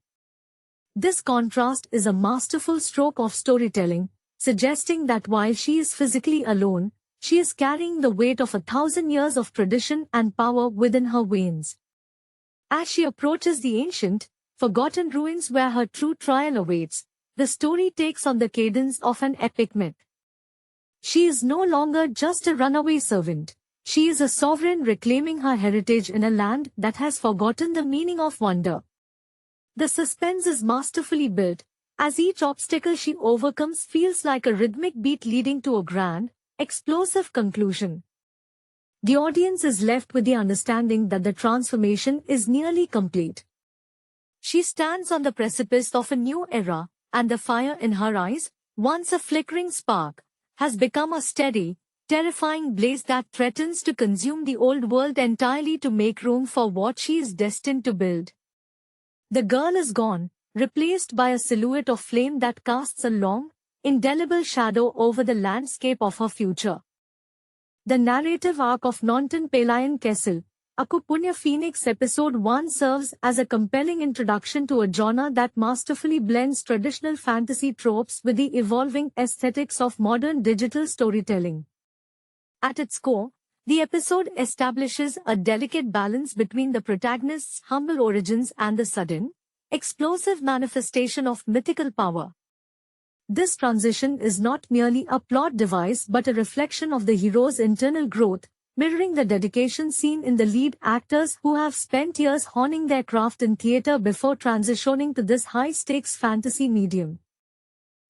This contrast is a masterful stroke of storytelling, suggesting that while she is physically alone, she is carrying the weight of 1,000 years of tradition and power within her veins. As she approaches the ancient, forgotten ruins where her true trial awaits, the story takes on the cadence of an epic myth. She is no longer just a runaway servant. She is a sovereign reclaiming her heritage in a land that has forgotten the meaning of wonder. The suspense is masterfully built, as each obstacle she overcomes feels like a rhythmic beat leading to a grand, explosive conclusion. The audience is left with the understanding that the transformation is nearly complete. She stands on the precipice of a new era, and the fire in her eyes, once a flickering spark, has become a steady, terrifying blaze that threatens to consume the old world entirely to make room for what she is destined to build. The girl is gone, replaced by a silhouette of flame that casts a long, indelible shadow over the landscape of her future. The narrative arc of Naunton Palayan Castle, Aku Punya Phoenix Episode 1 serves as a compelling introduction to a genre that masterfully blends traditional fantasy tropes with the evolving aesthetics of modern digital storytelling. At its core, the episode establishes a delicate balance between the protagonist's humble origins and the sudden, explosive manifestation of mythical power. This transition is not merely a plot device but a reflection of the hero's internal growth, mirroring the dedication seen in the lead actors who have spent years honing their craft in theater before transitioning to this high-stakes fantasy medium.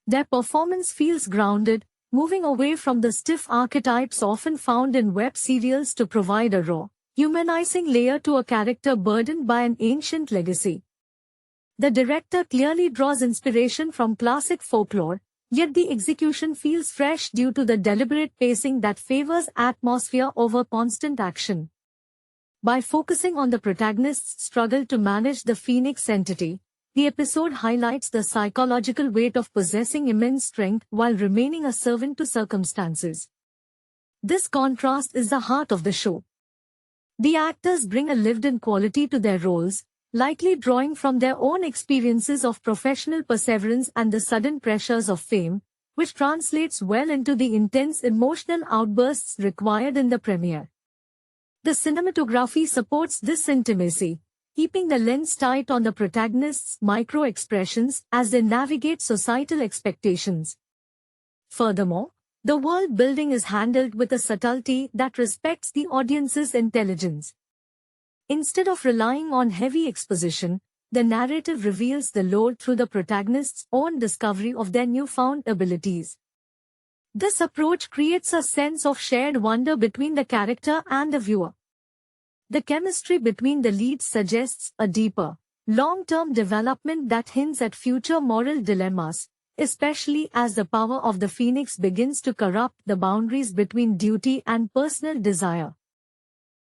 Their performance feels grounded, moving away from the stiff archetypes often found in web serials to provide a raw, humanizing layer to a character burdened by an ancient legacy. The director clearly draws inspiration from classic folklore, yet the execution feels fresh due to the deliberate pacing that favors atmosphere over constant action. By focusing on the protagonist's struggle to manage the Phoenix entity, the episode highlights the psychological weight of possessing immense strength while remaining a servant to circumstances. This contrast is the heart of the show. The actors bring a lived-in quality to their roles, likely drawing from their own experiences of professional perseverance and the sudden pressures of fame, which translates well into the intense emotional outbursts required in the premiere. The cinematography supports this intimacy, keeping the lens tight on the protagonist's micro-expressions as they navigate societal expectations. Furthermore, the world building is handled with a subtlety that respects the audience's intelligence. Instead of relying on heavy exposition, the narrative reveals the lore through the protagonist's own discovery of their newfound abilities. This approach creates a sense of shared wonder between the character and the viewer. The chemistry between the leads suggests a deeper, long-term development that hints at future moral dilemmas, especially as the power of the Phoenix begins to corrupt the boundaries between duty and personal desire.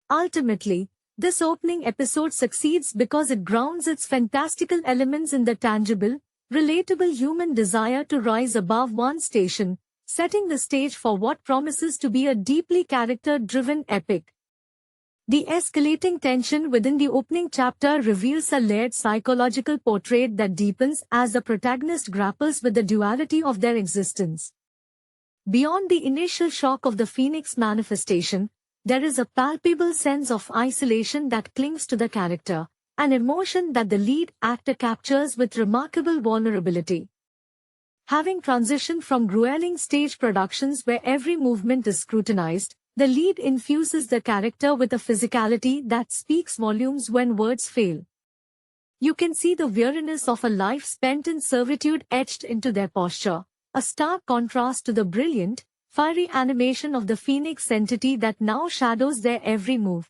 Ultimately, this opening episode succeeds because it grounds its fantastical elements in the tangible, relatable human desire to rise above one's station, setting the stage for what promises to be a deeply character-driven epic. The escalating tension within the opening chapter reveals a layered psychological portrait that deepens as the protagonist grapples with the duality of their existence. Beyond the initial shock of the Phoenix manifestation, there is a palpable sense of isolation that clings to the character, an emotion that the lead actor captures with remarkable vulnerability. Having transitioned from grueling stage productions where every movement is scrutinized, the lead infuses the character with a physicality that speaks volumes when words fail. You can see the weariness of a life spent in servitude etched into their posture, a stark contrast to the brilliant, fiery animation of the Phoenix entity that now shadows their every move.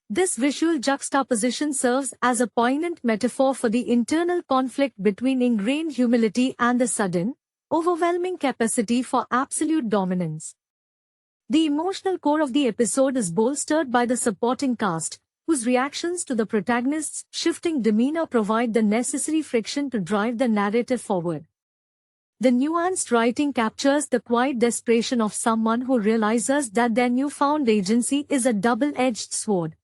This visual juxtaposition serves as a poignant metaphor for the internal conflict between ingrained humility and the sudden, overwhelming capacity for absolute dominance. The emotional core of the episode is bolstered by the supporting cast, whose reactions to the protagonist's shifting demeanor provide the necessary friction to drive the narrative forward. The nuanced writing captures the quiet desperation of someone who realizes that their newfound agency is a double-edged sword.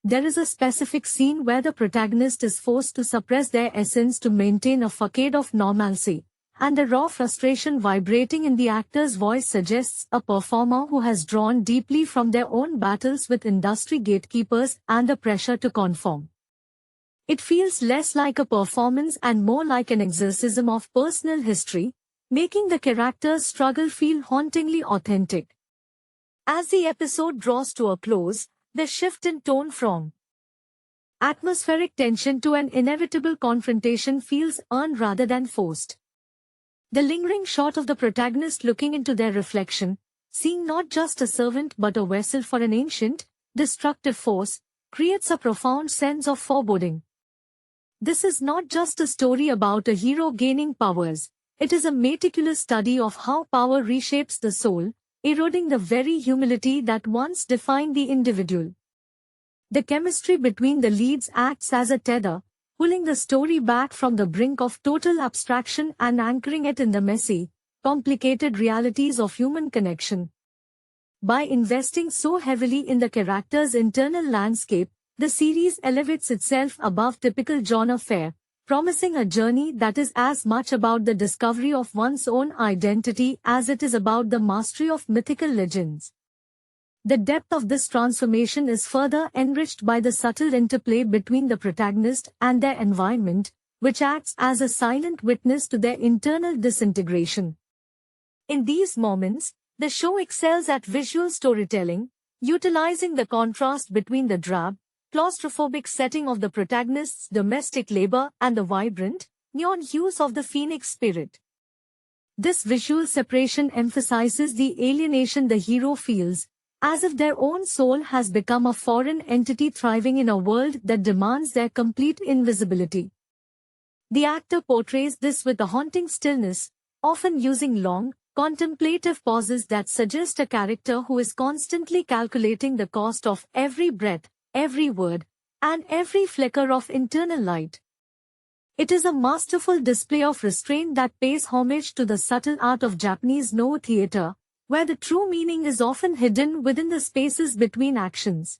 There is a specific scene where the protagonist is forced to suppress their essence to maintain a facade of normalcy, and the raw frustration vibrating in the actor's voice suggests a performer who has drawn deeply from their own battles with industry gatekeepers and the pressure to conform. It feels less like a performance and more like an exorcism of personal history, making the character's struggle feel hauntingly authentic. As the episode draws to a close, the shift in tone from atmospheric tension to an inevitable confrontation feels earned rather than forced. The lingering shot of the protagonist looking into their reflection, seeing not just a servant but a vessel for an ancient, destructive force, creates a profound sense of foreboding. This is not just a story about a hero gaining powers, it is a meticulous study of how power reshapes the soul, eroding the very humility that once defined the individual. The chemistry between the leads acts as a tether, pulling the story back from the brink of total abstraction and anchoring it in the messy, complicated realities of human connection. By investing so heavily in the character's internal landscape, the series elevates itself above typical genre fare, promising a journey that is as much about the discovery of one's own identity as it is about the mastery of mythical legends. The depth of this transformation is further enriched by the subtle interplay between the protagonist and their environment, which acts as a silent witness to their internal disintegration. In these moments, the show excels at visual storytelling, utilizing the contrast between the drab, claustrophobic setting of the protagonist's domestic labor and the vibrant, neon hues of the Phoenix spirit. This visual separation emphasizes the alienation the hero feels, as if their own soul has become a foreign entity thriving in a world that demands their complete invisibility. The actor portrays this with a haunting stillness, often using long, contemplative pauses that suggest a character who is constantly calculating the cost of every breath, every word, and every flicker of internal light. It is a masterful display of restraint that pays homage to the subtle art of Japanese no theater, where the true meaning is often hidden within the spaces between actions.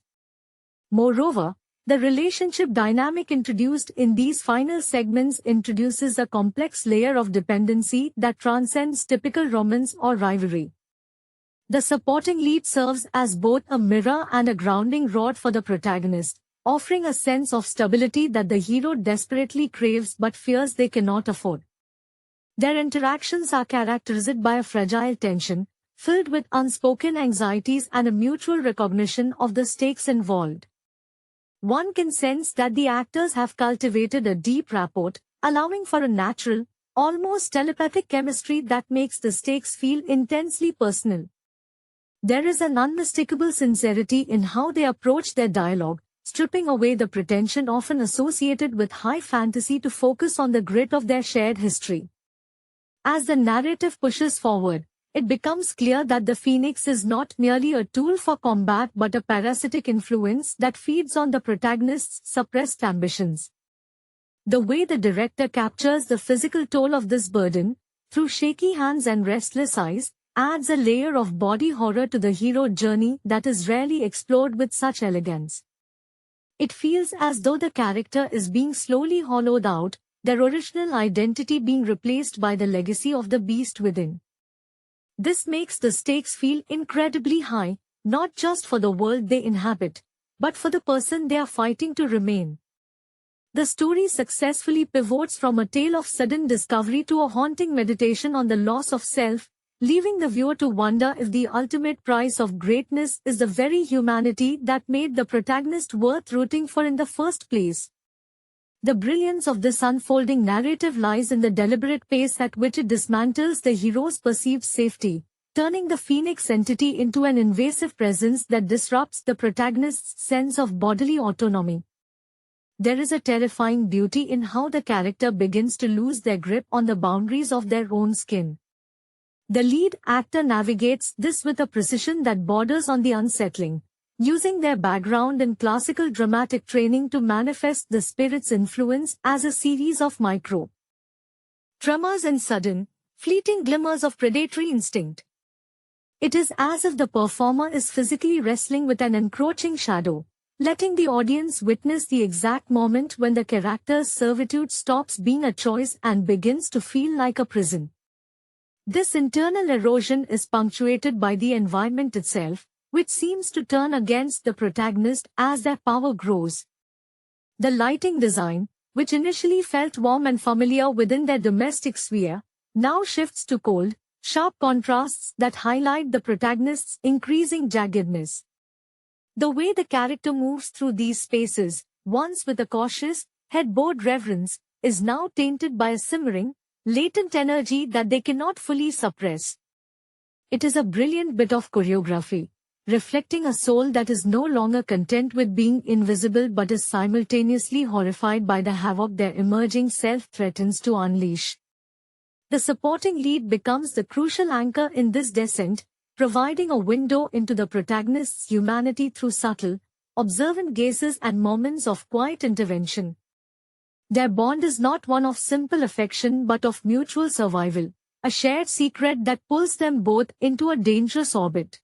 Moreover, The relationship dynamic introduced in these final segments introduces a complex layer of dependency that transcends typical romance or rivalry. The supporting lead serves as both a mirror and a grounding rod for the protagonist, offering a sense of stability that the hero desperately craves but fears they cannot afford. Their interactions are characterized by a fragile tension, filled with unspoken anxieties and a mutual recognition of the stakes involved. One can sense that the actors have cultivated a deep rapport, allowing for a natural, almost telepathic chemistry that makes the stakes feel intensely personal. There is an unmistakable sincerity in how they approach their dialogue, stripping away the pretension often associated with high fantasy to focus on the grit of their shared history. As the narrative pushes forward, it becomes clear that the Phoenix is not merely a tool for combat but a parasitic influence that feeds on the protagonist's suppressed ambitions. The way the director captures the physical toll of this burden, through shaky hands and restless eyes, adds a layer of body horror to the hero journey that is rarely explored with such elegance. It feels as though the character is being slowly hollowed out, their original identity being replaced by the legacy of the beast within. This makes the stakes feel incredibly high, not just for the world they inhabit, but for the person they are fighting to remain. The story successfully pivots from a tale of sudden discovery to a haunting meditation on the loss of self, leaving the viewer to wonder if the ultimate price of greatness is the very humanity that made the protagonist worth rooting for in the first place. The brilliance of this unfolding narrative lies in the deliberate pace at which it dismantles the hero's perceived safety, turning the Phoenix entity into an invasive presence that disrupts the protagonist's sense of bodily autonomy. There is a terrifying beauty in how the character begins to lose their grip on the boundaries of their own skin. The lead actor navigates this with a precision that borders on the unsettling, using their background in classical dramatic training to manifest the spirit's influence as a series of micro tremors and sudden, fleeting glimmers of predatory instinct. It is as if the performer is physically wrestling with an encroaching shadow, letting the audience witness the exact moment when the character's servitude stops being a choice and begins to feel like a prison. This internal erosion is punctuated by the environment itself, which seems to turn against the protagonist as their power grows. The lighting design, which initially felt warm and familiar within their domestic sphere, now shifts to cold, sharp contrasts that highlight the protagonist's increasing jaggedness. The way the character moves through these spaces, once with a cautious, head-bowed reverence, is now tainted by a simmering, latent energy that they cannot fully suppress. It is a brilliant bit of choreography, reflecting a soul that is no longer content with being invisible but is simultaneously horrified by the havoc their emerging self threatens to unleash. The supporting lead becomes the crucial anchor in this descent, providing a window into the protagonist's humanity through subtle, observant gazes and moments of quiet intervention. Their bond is not one of simple affection but of mutual survival, a shared secret that pulls them both into a dangerous orbit.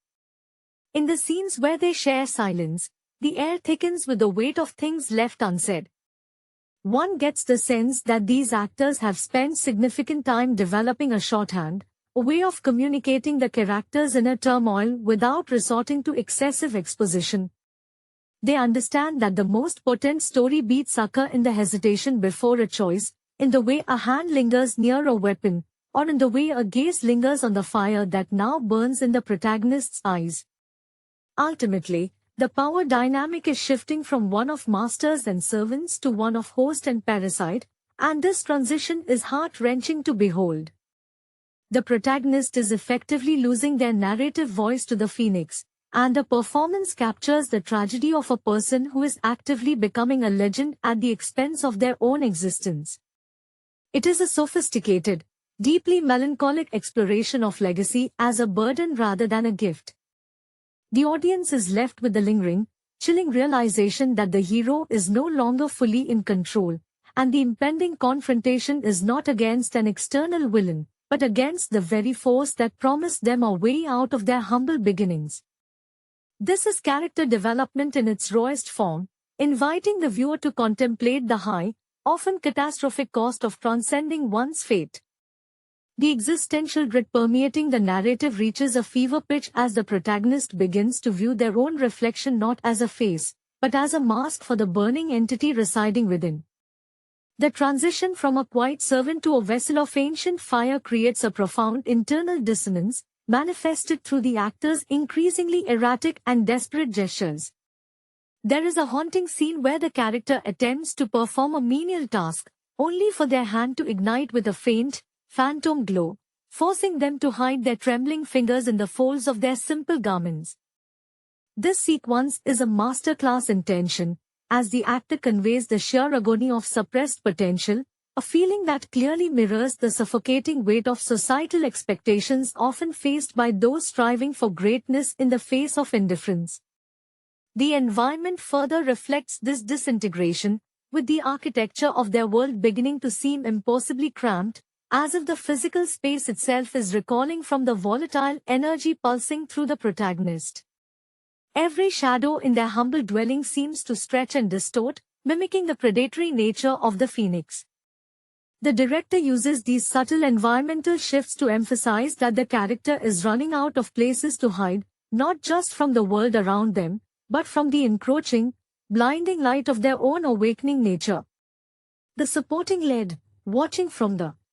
In the scenes where they share silence, the air thickens with the weight of things left unsaid. One gets the sense that these actors have spent significant time developing a shorthand, a way of communicating the characters' inner turmoil without resorting to excessive exposition. They understand that the most potent story beats occur in the hesitation before a choice, in the way a hand lingers near a weapon, or in the way a gaze lingers on the fire that now burns in the protagonist's eyes. Ultimately, the power dynamic is shifting from one of masters and servants to one of host and parasite, and this transition is heart-wrenching to behold. The protagonist is effectively losing their narrative voice to the Phoenix, and the performance captures the tragedy of a person who is actively becoming a legend at the expense of their own existence. It is a sophisticated, deeply melancholic exploration of legacy as a burden rather than a gift. The audience is left with the lingering, chilling realization that the hero is no longer fully in control, and the impending confrontation is not against an external villain, but against the very force that promised them a way out of their humble beginnings. This is character development in its rawest form, inviting the viewer to contemplate the high, often catastrophic cost of transcending one's fate. The existential dread permeating the narrative reaches a fever pitch as the protagonist begins to view their own reflection not as a face, but as a mask for the burning entity residing within. The transition from a quiet servant to a vessel of ancient fire creates a profound internal dissonance, manifested through the actor's increasingly erratic and desperate gestures. There is a haunting scene where the character attempts to perform a menial task, only for their hand to ignite with a faint, phantom glow, forcing them to hide their trembling fingers in the folds of their simple garments. This sequence is a masterclass in tension, as the actor conveys the sheer agony of suppressed potential, a feeling that clearly mirrors the suffocating weight of societal expectations often faced by those striving for greatness in the face of indifference. The environment further reflects this disintegration, with the architecture of their world beginning to seem impossibly cramped, as if the physical space itself is recoiling from the volatile energy pulsing through the protagonist. Every shadow in their humble dwelling seems to stretch and distort, mimicking the predatory nature of the phoenix. The director uses these subtle environmental shifts to emphasize that the character is running out of places to hide, not just from the world around them, but from the encroaching, blinding light of their own awakening nature. The supporting lead, watching from the